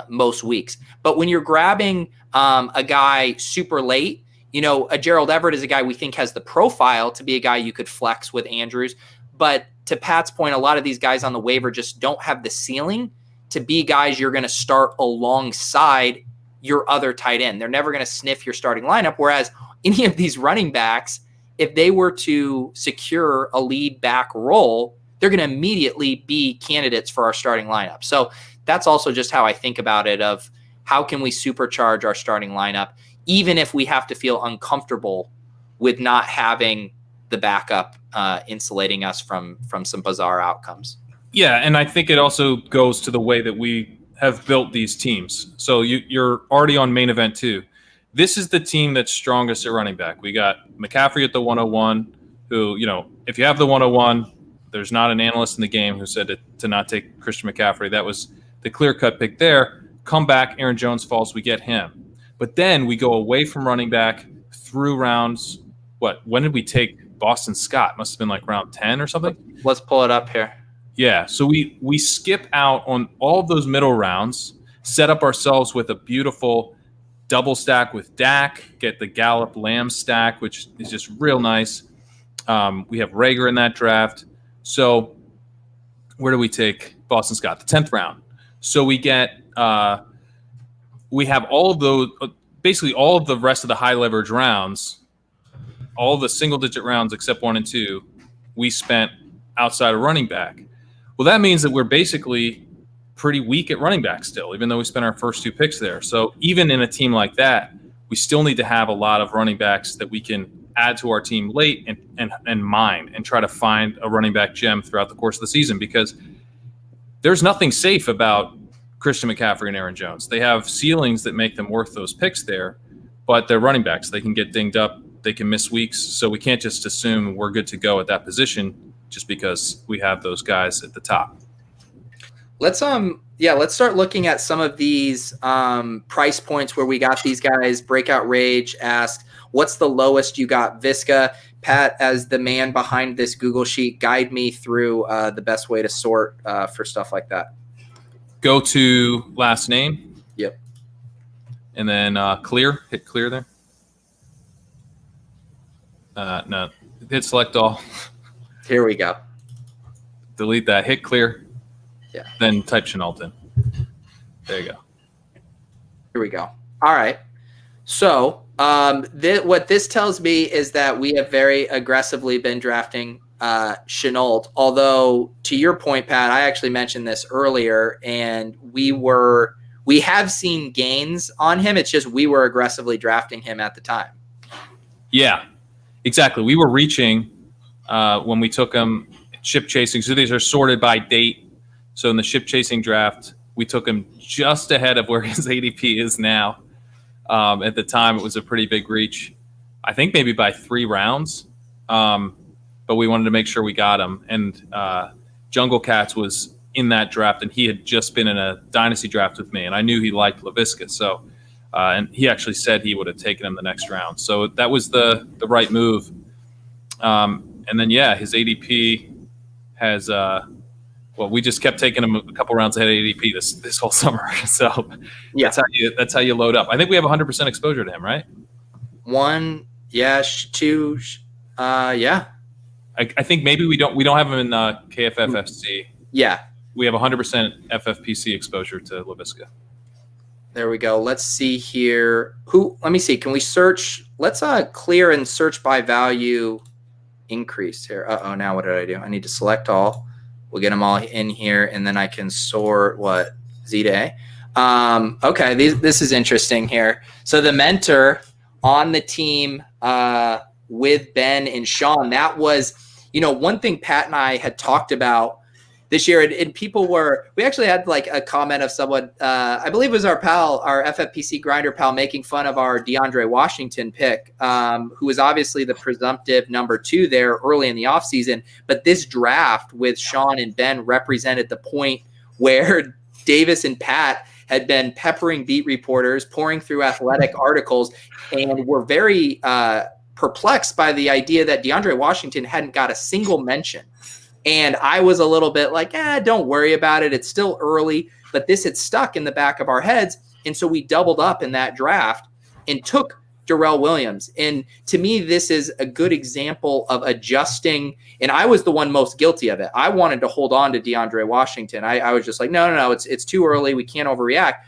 most weeks. But when you're grabbing a guy super late, a Gerald Everett is a guy we think has the profile to be a guy you could flex with Andrews. But to Pat's point, a lot of these guys on the waiver just don't have the ceiling to be guys you're going to start alongside your other tight end. They're never going to sniff your starting lineup. Whereas any of these running backs, if they were to secure a lead back role, they're going to immediately be candidates for our starting lineup. So that's also just how I think about it, of how can we supercharge our starting lineup, even if we have to feel uncomfortable with not having the backup insulating us from some bizarre outcomes. Yeah, and I think it also goes to the way that we have built these teams. So you're already on Main Event 2. This is the team that's strongest at running back. We got McCaffrey at the 101, who, if you have the 101, there's not an analyst in the game who said to not take Christian McCaffrey. That was the clear-cut pick there. Come back, Aaron Jones falls, we get him. But then we go away from running back through rounds. When did we take Boston Scott? Must have been like round 10 or something. Let's pull it up here. Yeah, so we skip out on all of those middle rounds, set up ourselves with a beautiful double stack with Dak, get the Gallup Lamb stack, which is just real nice. We have Rager in that draft. So where do we take Boston Scott? The 10th round. So we get we have all of those, basically all of the rest of the high leverage rounds, all the single digit rounds except 1 and 2, we spent outside of running back. Well, that means that we're basically pretty weak at running back still, even though we spent our first 2 picks there. So even in a team like that, we still need to have a lot of running backs that we can add to our team late and mine and try to find a running back gem throughout the course of the season, because there's nothing safe about Christian McCaffrey and Aaron Jones. They have ceilings that make them worth those picks there, but they're running backs. They can get dinged up. They can miss weeks. So we can't just assume we're good to go at that position just because we have those guys at the top. Let's start looking at some of these price points where we got these guys. Breakout Rage asked, what's the lowest you got Viska? Pat, as the man behind this Google sheet, guide me through the best way to sort for stuff like that. Go to last name. Yep. And then clear. Hit clear there. No. Hit select all. Here we go. Delete that. Hit clear. Yeah. Then type Shenault in. There you go. Here we go. All right. So what this tells me is that we have very aggressively been drafting Shenault. Although, to your point, Pat, I actually mentioned this earlier, and we have seen gains on him. It's just we were aggressively drafting him at the time. Yeah, exactly. We were reaching when we took him ship chasing. So these are sorted by date. So in the ship chasing draft, we took him just ahead of where his ADP is now. At the time, it was a pretty big reach. I think maybe by 3 rounds. But we wanted to make sure we got him. And Jungle Cats was in that draft, and he had just been in a dynasty draft with me. And I knew he liked Laviska. So, and he actually said he would have taken him the next round. So that was the right move. And then, yeah, his ADP has we just kept taking him a couple rounds ahead of ADP this whole summer. So yeah, that's how you load up. I think we have 100% exposure to him, right? 1, yeah, 2, yeah. I think maybe we don't have him in KFFC. Yeah, we have 100% FFPC exposure to Laviska. There we go. Let's see here. Let me see. Can we search? Let's clear and search by value increase here. Now what did I do? I need to select all. We'll get them all in here, and then I can sort what? Z to A. Okay, this is interesting here. So the mentor on the team with Ben and Sean, that was, one thing Pat and I had talked about this year, and we actually had like a comment of someone, I believe it was our pal, our FFPC grinder pal, making fun of our DeAndre Washington pick, who was obviously the presumptive number 2 there early in the offseason. But this draft with Sean and Ben represented the point where Davis and Pat had been peppering beat reporters, pouring through athletic articles, and were very perplexed by the idea that DeAndre Washington hadn't got a single mention. And I was a little bit like, don't worry about it. It's still early. But this had stuck in the back of our heads. And so we doubled up in that draft and took Darrell Williams. And to me, this is a good example of adjusting. And I was the one most guilty of it. I wanted to hold on to DeAndre Washington. I was just like, no, it's too early. We can't overreact.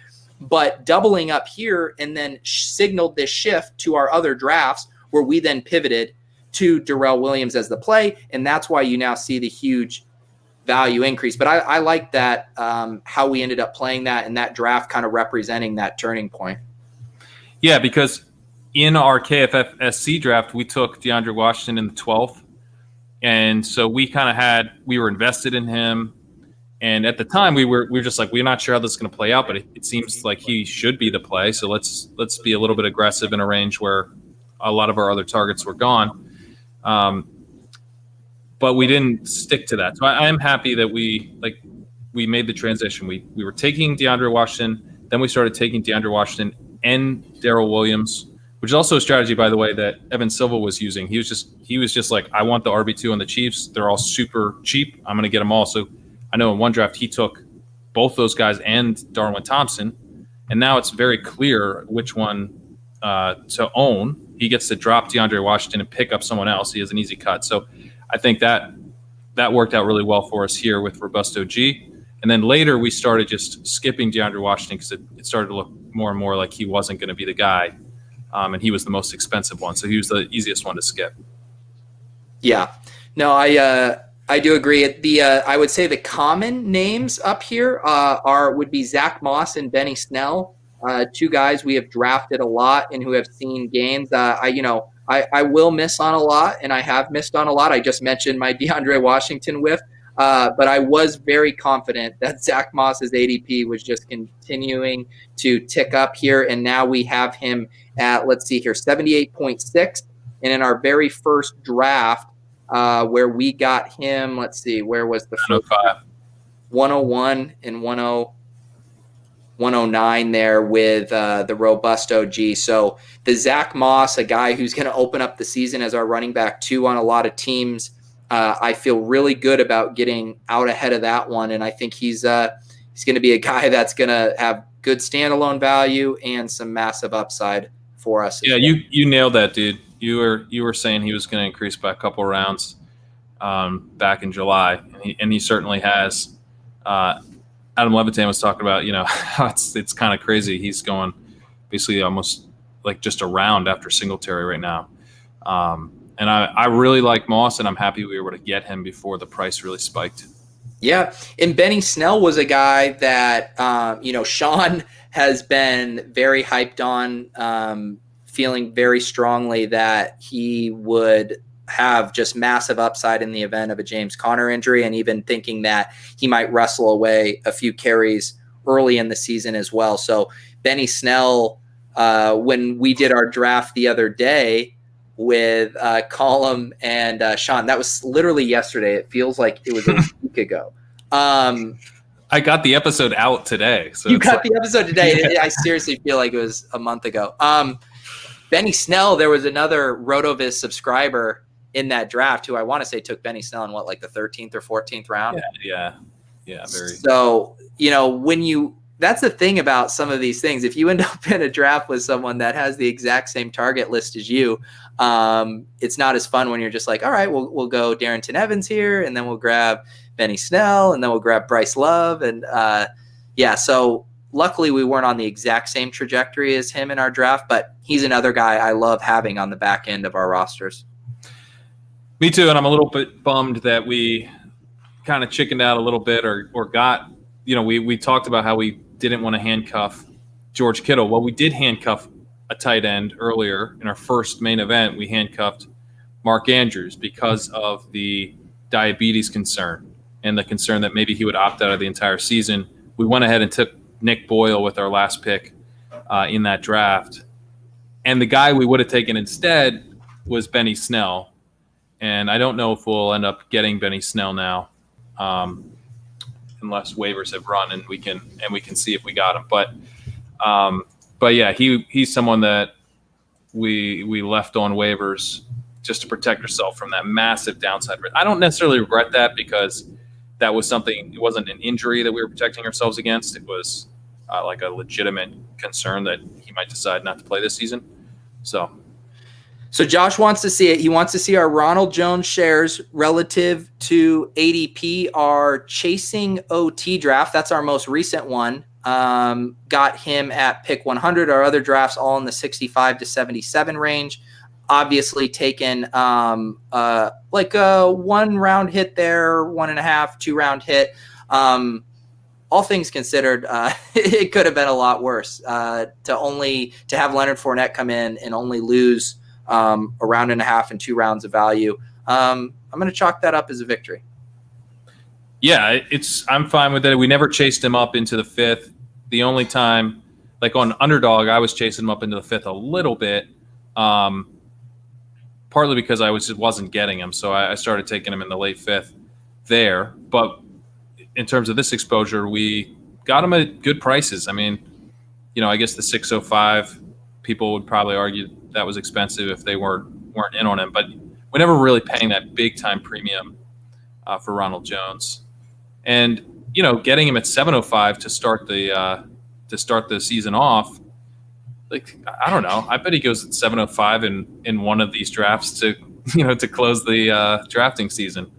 But doubling up here and then signaled this shift to our other drafts where we then pivoted to Darrell Williams as the play, and that's why you now see the huge value increase. But I like that, how we ended up playing that, and that draft kind of representing that turning point. Yeah, because in our KFFSC draft, we took DeAndre Washington in the 12th, and so we were invested in him. And at the time, we were just like, we're not sure how this is going to play out, but it seems like he should be the play. So let's be a little bit aggressive in a range where a lot of our other targets were gone. But we didn't stick to that. So I am happy that we made the transition. We were taking DeAndre Washington, then we started taking DeAndre Washington and Darrell Williams, which is also a strategy, by the way, that Evan Silva was using. He was just like, I want the RB2 on the Chiefs. They're all super cheap. I'm going to get them all. So I know in one draft he took both those guys and Darwin Thompson, And now it's very clear which one to own. He gets to drop DeAndre Washington and pick up someone else. He has an easy cut. So I think that worked out really well for us here with Robusto G. And then later we started just skipping DeAndre Washington because it started to look more and more like he wasn't going to be the guy. And he was the most expensive one. So he was the easiest one to skip. Yeah. No, I do agree. I would say the common names up here would be Zack Moss and Benny Snell, two guys we have drafted a lot and who have seen games. I will miss on a lot, and I have missed on a lot. I just mentioned my DeAndre Washington whiff, but I was very confident that Zack Moss's ADP was just continuing to tick up here, and now we have him at, let's see here, 78.6. And in our very first draft, where we got him, let's see, where was the first? 101 and 109 there with the Robusto G. So the Zack Moss, a guy who's going to open up the season as our running back 2 on a lot of teams. I feel really good about getting out ahead of that one, and I think he's going to be a guy that's going to have good standalone value and some massive upside for us. Yeah, you nailed that, dude. You were saying he was going to increase by a couple rounds back in July, and he certainly has. Adam Levitan was talking about, how it's kind of crazy. He's going basically almost like just a round after Singletary right now. And I really like Moss, and I'm happy we were able to get him before the price really spiked. Yeah, and Benny Snell was a guy that, Sean has been very hyped on, feeling very strongly that he would have just massive upside in the event of a James Conner injury, and even thinking that he might wrestle away a few carries early in the season as well. So Benny Snell, when we did our draft the other day with Colum and Sean, that was literally yesterday. It feels like it was a week ago. I got the episode out today. So you got the episode today. Yeah. I seriously feel like it was a month ago. Benny Snell, there was another RotoViz subscriber in that draft who I want to say took Benny Snell in the 13th or 14th round. Yeah, very. So, that's the thing about some of these things. If you end up in a draft with someone that has the exact same target list as you, it's not as fun when you're just like, all right, we'll go Darrington Evans here, and then we'll grab Benny Snell, and then we'll grab Bryce Love. And so luckily we weren't on the exact same trajectory as him in our draft, but he's another guy I love having on the back end of our rosters. Me too, and I'm a little bit bummed that we kind of chickened out a little bit or got, we talked about how we didn't want to handcuff George Kittle. Well, we did handcuff a tight end earlier in our first main event. We handcuffed Mark Andrews because of the diabetes concern and the concern that maybe he would opt out of the entire season. We went ahead and took Nick Boyle with our last pick in that draft. And the guy we would have taken instead was Benny Snell. And I don't know if we'll end up getting Benny Snell now, unless waivers have run and we can see if we got him. But yeah, he's someone that we left on waivers just to protect ourselves from that massive downside risk. I don't necessarily regret that because that was something. It wasn't an injury that we were protecting ourselves against. It was like a legitimate concern that he might decide not to play this season. So Josh wants to see it. He wants to see our Ronald Jones shares relative to ADP, our chasing OT draft. That's our most recent one. Got him at pick 100. Our other drafts all in the 65 to 77 range. Obviously taken like a 1 round hit there, 1.5, 2 round hit. All things considered, it could have been a lot worse to have Leonard Fournette come in and only lose a round and a half and 2 rounds of value. I'm going to chalk that up as a victory. Yeah, I'm fine with it. We never chased him up into the 5th. The only time, like on Underdog, I was chasing him up into the 5th a little bit, partly because I wasn't getting him. So I started taking him in the late 5th there. But in terms of this exposure, we got him at good prices. I mean, I guess the 605, people would probably argue that was expensive if they weren't in on him. But we're never really paying that big time premium for Ronald Jones. And, getting him at 705 to start the to start the season off. Like, I don't know. I bet he goes at 705 in one of these drafts to close the drafting season.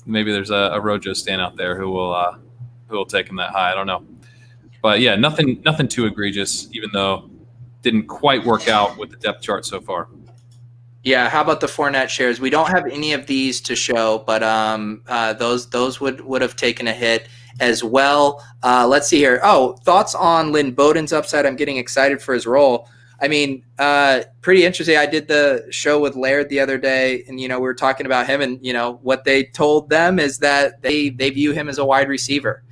Maybe there's a Rojo stand out there who will take him that high. I don't know. But yeah, nothing too egregious, even though didn't quite work out with the depth chart so far. Yeah, how about the Fournette shares? We don't have any of these to show, but those would have taken a hit as well. Let's see here. Oh, thoughts on Lynn Bowden's upside? I'm getting excited for his role. I mean, pretty interesting. I did the show with Laird the other day, and we were talking about him, and what they told them is that they view him as a wide receiver.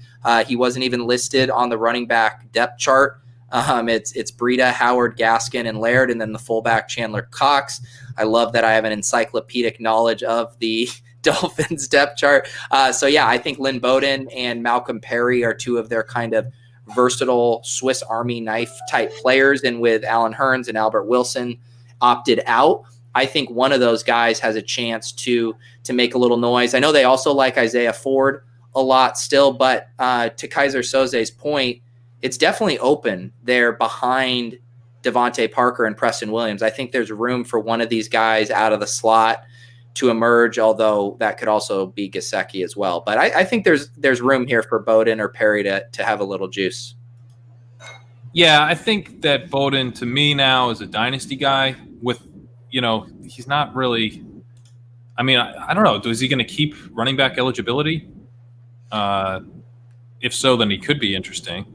He wasn't even listed on the running back depth chart. It's Breida, Howard, Gaskin, and Laird, and then the fullback Chandler Cox. I love that I have an encyclopedic knowledge of the Dolphins depth chart. So yeah, I think Lynn Bowden and Malcolm Perry are two of their kind of versatile Swiss Army knife type players. And with Alan Hearns and Albert Wilson opted out, I think one of those guys has a chance to make a little noise. I know they also like Isaiah Ford a lot still, but to Kaiser Soze's point, it's definitely open there behind Devontae Parker and Preston Williams. I think there's room for one of these guys out of the slot to emerge, although that could also be Gesicki as well. But I think there's room here for Bowden or Perry to have a little juice. Yeah, I think that Bowden, to me now, is a dynasty guy with, he's not really – I mean, I don't know. Is he going to keep running back eligibility? If so, then he could be interesting.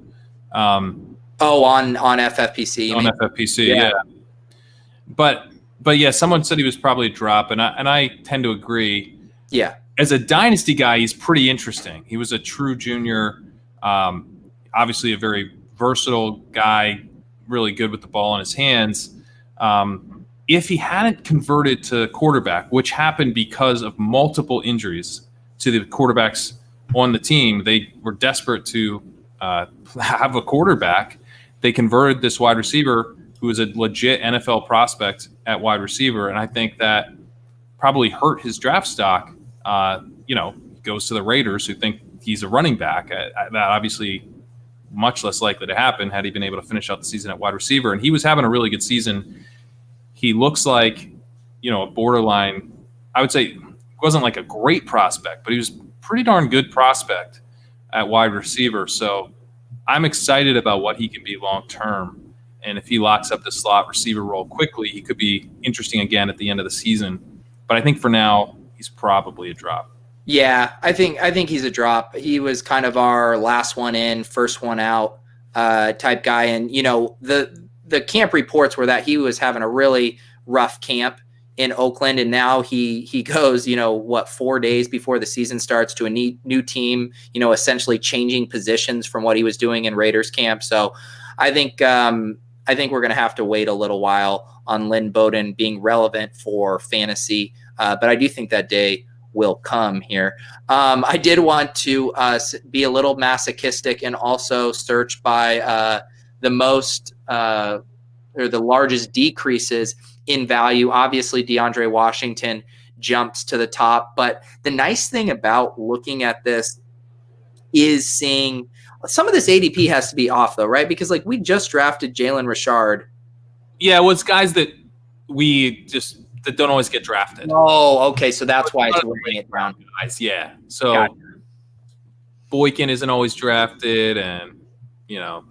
On FFPC. On FFPC, yeah. But yeah, someone said he was probably a drop, and I tend to agree. Yeah. As a dynasty guy, he's pretty interesting. He was a true junior, obviously a very versatile guy, really good with the ball in his hands. If he hadn't converted to quarterback, which happened because of multiple injuries to the quarterbacks on the team, they were desperate to have a quarterback. They converted this wide receiver who is a legit NFL prospect at wide receiver, and I think that probably hurt his draft stock. Goes to the Raiders, who think he's a running back. That obviously much less likely to happen had he been able to finish out the season at wide receiver, and he was having a really good season. He looks like, a borderline, I would say, wasn't like a great prospect, but he was a pretty darn good prospect at wide receiver. So I'm excited about what he can be long-term. And if he locks up the slot receiver role quickly, he could be interesting again at the end of the season. But I think for now, he's probably a drop. Yeah, I think he's a drop. He was kind of our last one in, first one out type guy. And, the camp reports were that he was having a really rough camp in Oakland, and now he goes, 4 days before the season starts to a new team, essentially changing positions from what he was doing in Raiders camp. So I think we're going to have to wait a little while on Lynn Bowden being relevant for fantasy. But I do think that day will come here. I did want to be a little masochistic and also search by the most or the largest decreases in value. Obviously, Deandre Washington jumps to the top. But the nice thing about looking at this is seeing some of this ADP has to be off, though, right? Because we just drafted Jalen Richard. Yeah, well, it's guys that that don't always get drafted. Oh, okay. So that's why it's weighing it down. Guys, yeah. So Boykin isn't always drafted, and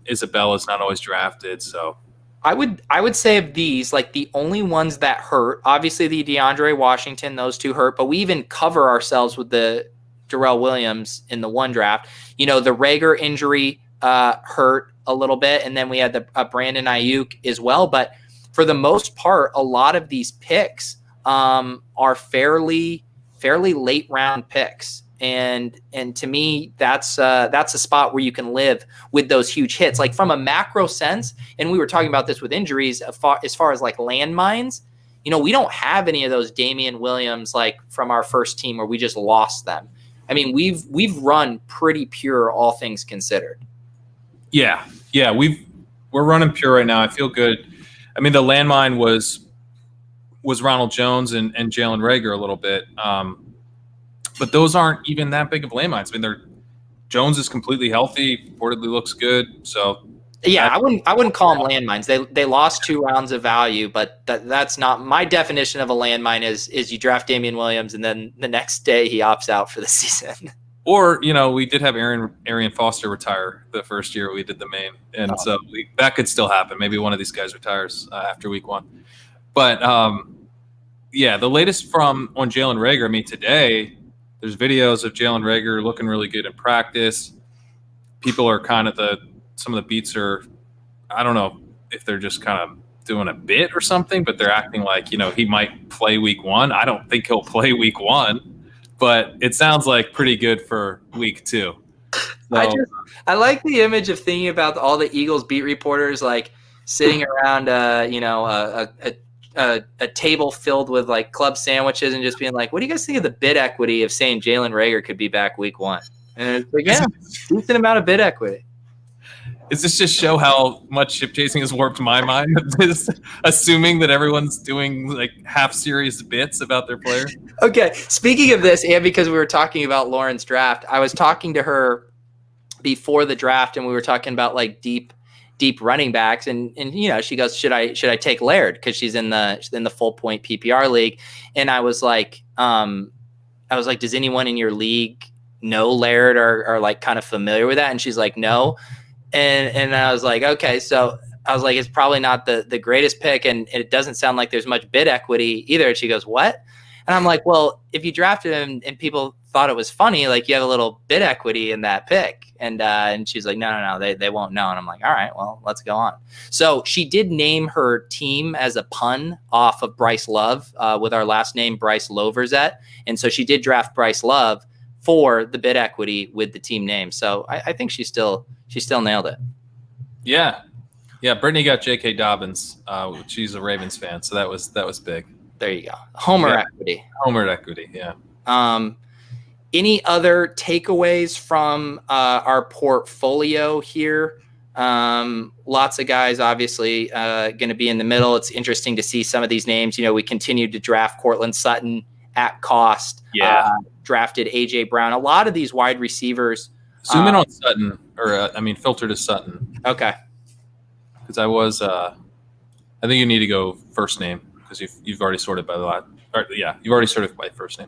Isabella's not always drafted. So I would say of these, the only ones that hurt, obviously the DeAndre Washington, those two hurt, but we even cover ourselves with the Darrell Williams in the one draft. The Rager injury hurt a little bit, and then we had the Brandon Ayuk as well. But for the most part, a lot of these picks are fairly late round picks. And to me, that's a spot where you can live with those huge hits. From a macro sense, and we were talking about this with injuries, as far as landmines, we don't have any of those Damian Williams from our first team where we just lost them. I mean, we've run pretty pure, all things considered. Yeah, we're running pure right now. I feel good. I mean, the landmine was Ronald Jones and Jalen Reagor a little bit. But those aren't even that big of landmines. I mean, Jones is completely healthy, reportedly looks good. So Yeah, I wouldn't call them landmines. They lost 2 rounds of value, but that's not my definition of a landmine. Is you draft Damian Williams and then the next day he opts out for the season. Or, we did have Arian Foster retire the first year we did the main. And so that could still happen. Maybe one of these guys retires after week 1. But, the latest on Jalen Reagor, I mean, today there's videos of Jalen Reagor looking really good in practice. People are kind of some of the beats are, I don't know if they're just kind of doing a bit or something, but they're acting like, he might play week 1. I don't think he'll play week 1. But it sounds like pretty good for week 2. So, I like the image of thinking about all the Eagles beat reporters like sitting around, a table filled with like club sandwiches and just being like, "What do you guys think of the bid equity of saying Jalen Reagor could be back week 1?" And it's like, yeah, decent amount of bid equity. Does this just show how much ship chasing has warped my mind? Just assuming that everyone's doing like half serious bits about their player. Okay. Speaking of this, and because we were talking about Lauren's draft, I was talking to her before the draft, and we were talking about like deep running backs, and she goes, "Should I take Laird?" Because she's in the full point PPR league, and I was like, "Does anyone in your league know Laird or like kind of familiar with that?" And she's like, "No." And I was like, okay, so I was like, it's probably not the greatest pick, and it doesn't sound like there's much bid equity either. And she goes, what? And I'm like, well, if you drafted him and people thought it was funny, like you have a little bid equity in that pick. And she's like, no, they won't know. And I'm like, all right, well, let's go on. So she did name her team as a pun off of Bryce Love with our last name, Bryce Loverzette. And so she did draft Bryce Love for the bid equity with the team name. So I think she still nailed it. Yeah. Brittany got J.K. Dobbins. She's a Ravens fan, so that was big. There you go. Homer equity. Homer equity. Yeah. Any other takeaways from our portfolio here? Lots of guys obviously going to be in the middle. It's interesting to see some of these names. We continued to draft Cortland Sutton at cost. Yeah. Drafted A.J. Brown. A lot of these wide receivers. Zoom in on Sutton, or filter to Sutton. Okay. Because I think you need to go first name because you've already sorted by the lot. You've already sorted by first name.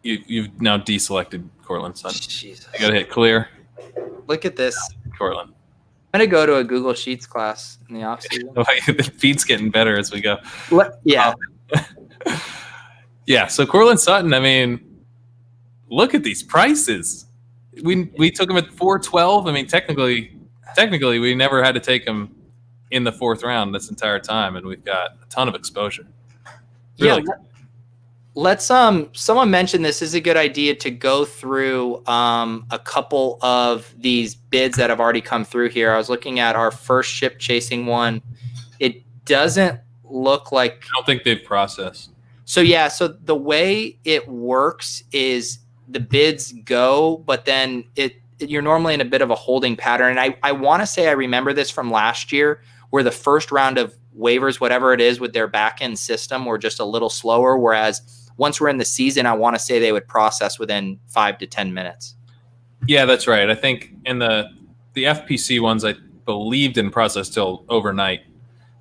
You've now deselected Cortland Sutton. Jesus. You gotta hit clear. Look at this. Cortland. I'm going to go to a Google Sheets class in the offseason. The feed's getting better as we go. Yeah. Yeah, so Cortland Sutton, look at these prices. We took him at 412. Technically we never had to take him in the 4th round this entire time, and we've got a ton of exposure. Really. Yeah. Let's someone mentioned this is a good idea to go through a couple of these bids that have already come through here. I was looking at our first ship chasing one. It doesn't look like I don't think they've processed. So the way it works is the bids go, but then you're normally in a bit of a holding pattern. And I want to say I remember this from last year where the first round of waivers, whatever it is with their back end system, were just a little slower. Whereas once we're in the season, I want to say they would process within 5 to 10 minutes. Yeah, that's right. I think in the FPC ones, I believe didn't process till overnight.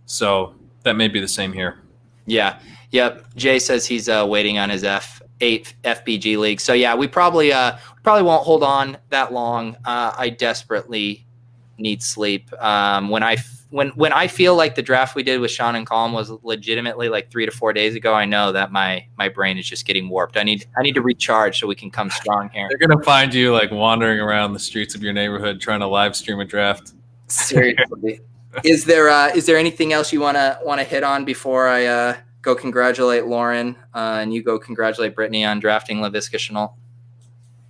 So that may be the same here. Yeah. Yep. Jay says he's waiting on his F8 FBG league. So yeah, we probably won't hold on that long. I desperately need sleep. When I feel like the draft we did with Sean and Colin was legitimately like 3 to 4 days ago, I know that my brain is just getting warped. I need to recharge so we can come strong here. They're gonna find you like wandering around the streets of your neighborhood trying to live stream a draft. Seriously. Is there anything else you wanna hit on before I go congratulate Lauren and you go congratulate Brittany on drafting Laviska Shenault?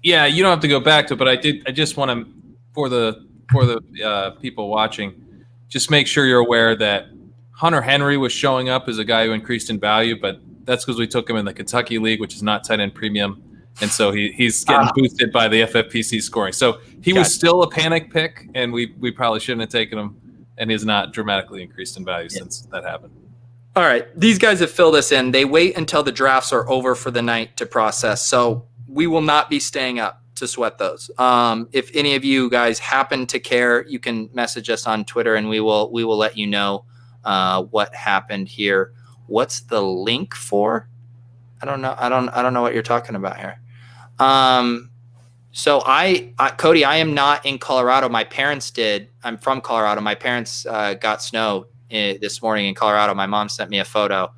Yeah, you don't have to go back to it, but I just want to for the people watching. Just make sure you're aware that Hunter Henry was showing up as a guy who increased in value, but that's because we took him in the Kentucky League, which is not tight end premium. And so he's getting boosted by the FFPC scoring. So he was still a panic pick, and we probably shouldn't have taken him, and he's not dramatically increased in value since that happened. All right. These guys have filled us in. They wait until the drafts are over for the night to process. So we will not be staying up to sweat those. If any of you guys happen to care, you can message us on Twitter, and we will let you know what happened here. What's the link for? I don't know. I don't know what you're talking about here. So Cody, I am not in Colorado. My parents did. I'm from Colorado. My parents got snow this morning in Colorado. My mom sent me a photo.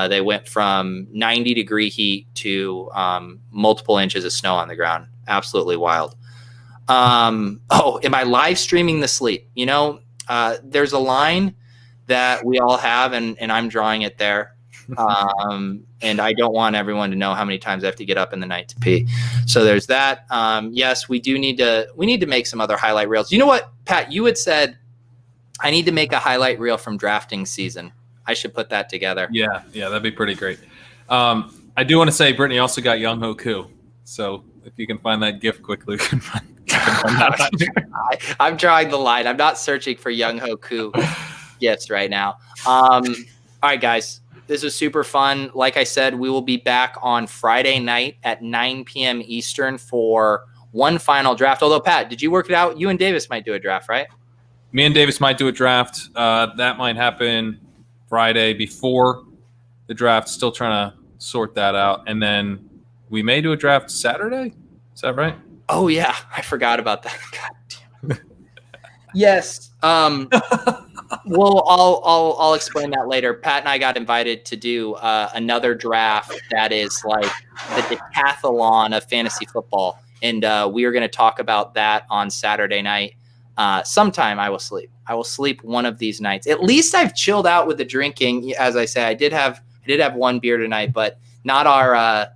They went from 90-degree heat to multiple inches of snow on the ground. Absolutely wild. Am I live streaming the sleep? There's a line that we all have, and I'm drawing it there. And I don't want everyone to know how many times I have to get up in the night to pee. So there's that. Yes, we need to make some other highlight reels. You know what, Pat, you had said I need to make a highlight reel from drafting season. I should put that together. Yeah, that'd be pretty great. I do want to say Brittany also got Young Ho Koo. So if you can find that GIF quickly, you can find that. I'm drawing the line. I'm not searching for Young Ho Koo gifts right now. All right, guys. This was super fun. Like I said, we will be back on Friday night at 9 p.m. Eastern for one final draft. Although, Pat, did you work it out? You and Davis might do a draft, right? Me and Davis might do a draft. That might happen Friday before the draft. Still trying to sort that out. And then we may do a draft Saturday. Is that right? Oh, yeah. I forgot about that. God damn it. Yes. Well, I'll explain that later. Pat and I got invited to do another draft that is like the decathlon of fantasy football, and we are going to talk about that on Saturday night. Sometime I will sleep. I will sleep one of these nights. At least I've chilled out with the drinking. As I say, I did have one beer tonight, but not our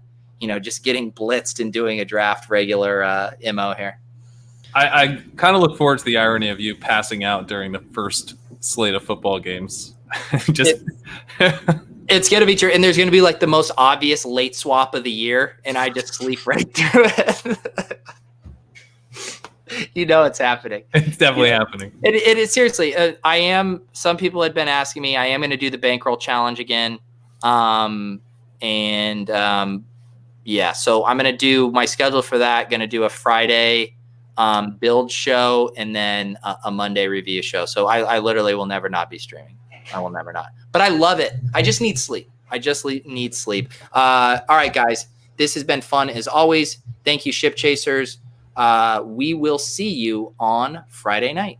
just getting blitzed and doing a draft regular MO here. I kind of look forward to the irony of you passing out during the first slate of football games. It's going to be true. And there's going to be like the most obvious late swap of the year. And I just sleep right through it. It's happening. It's definitely happening. It is seriously. Some people had been asking me, I am going to do the bankroll challenge again. So I'm going to do my schedule for that. Going to do a Friday build show and then a Monday review show. So I literally will never not be streaming. I will never not. But I love it. I just need sleep. All right, guys. This has been fun as always. Thank you, Ship Chasers. We will see you on Friday night.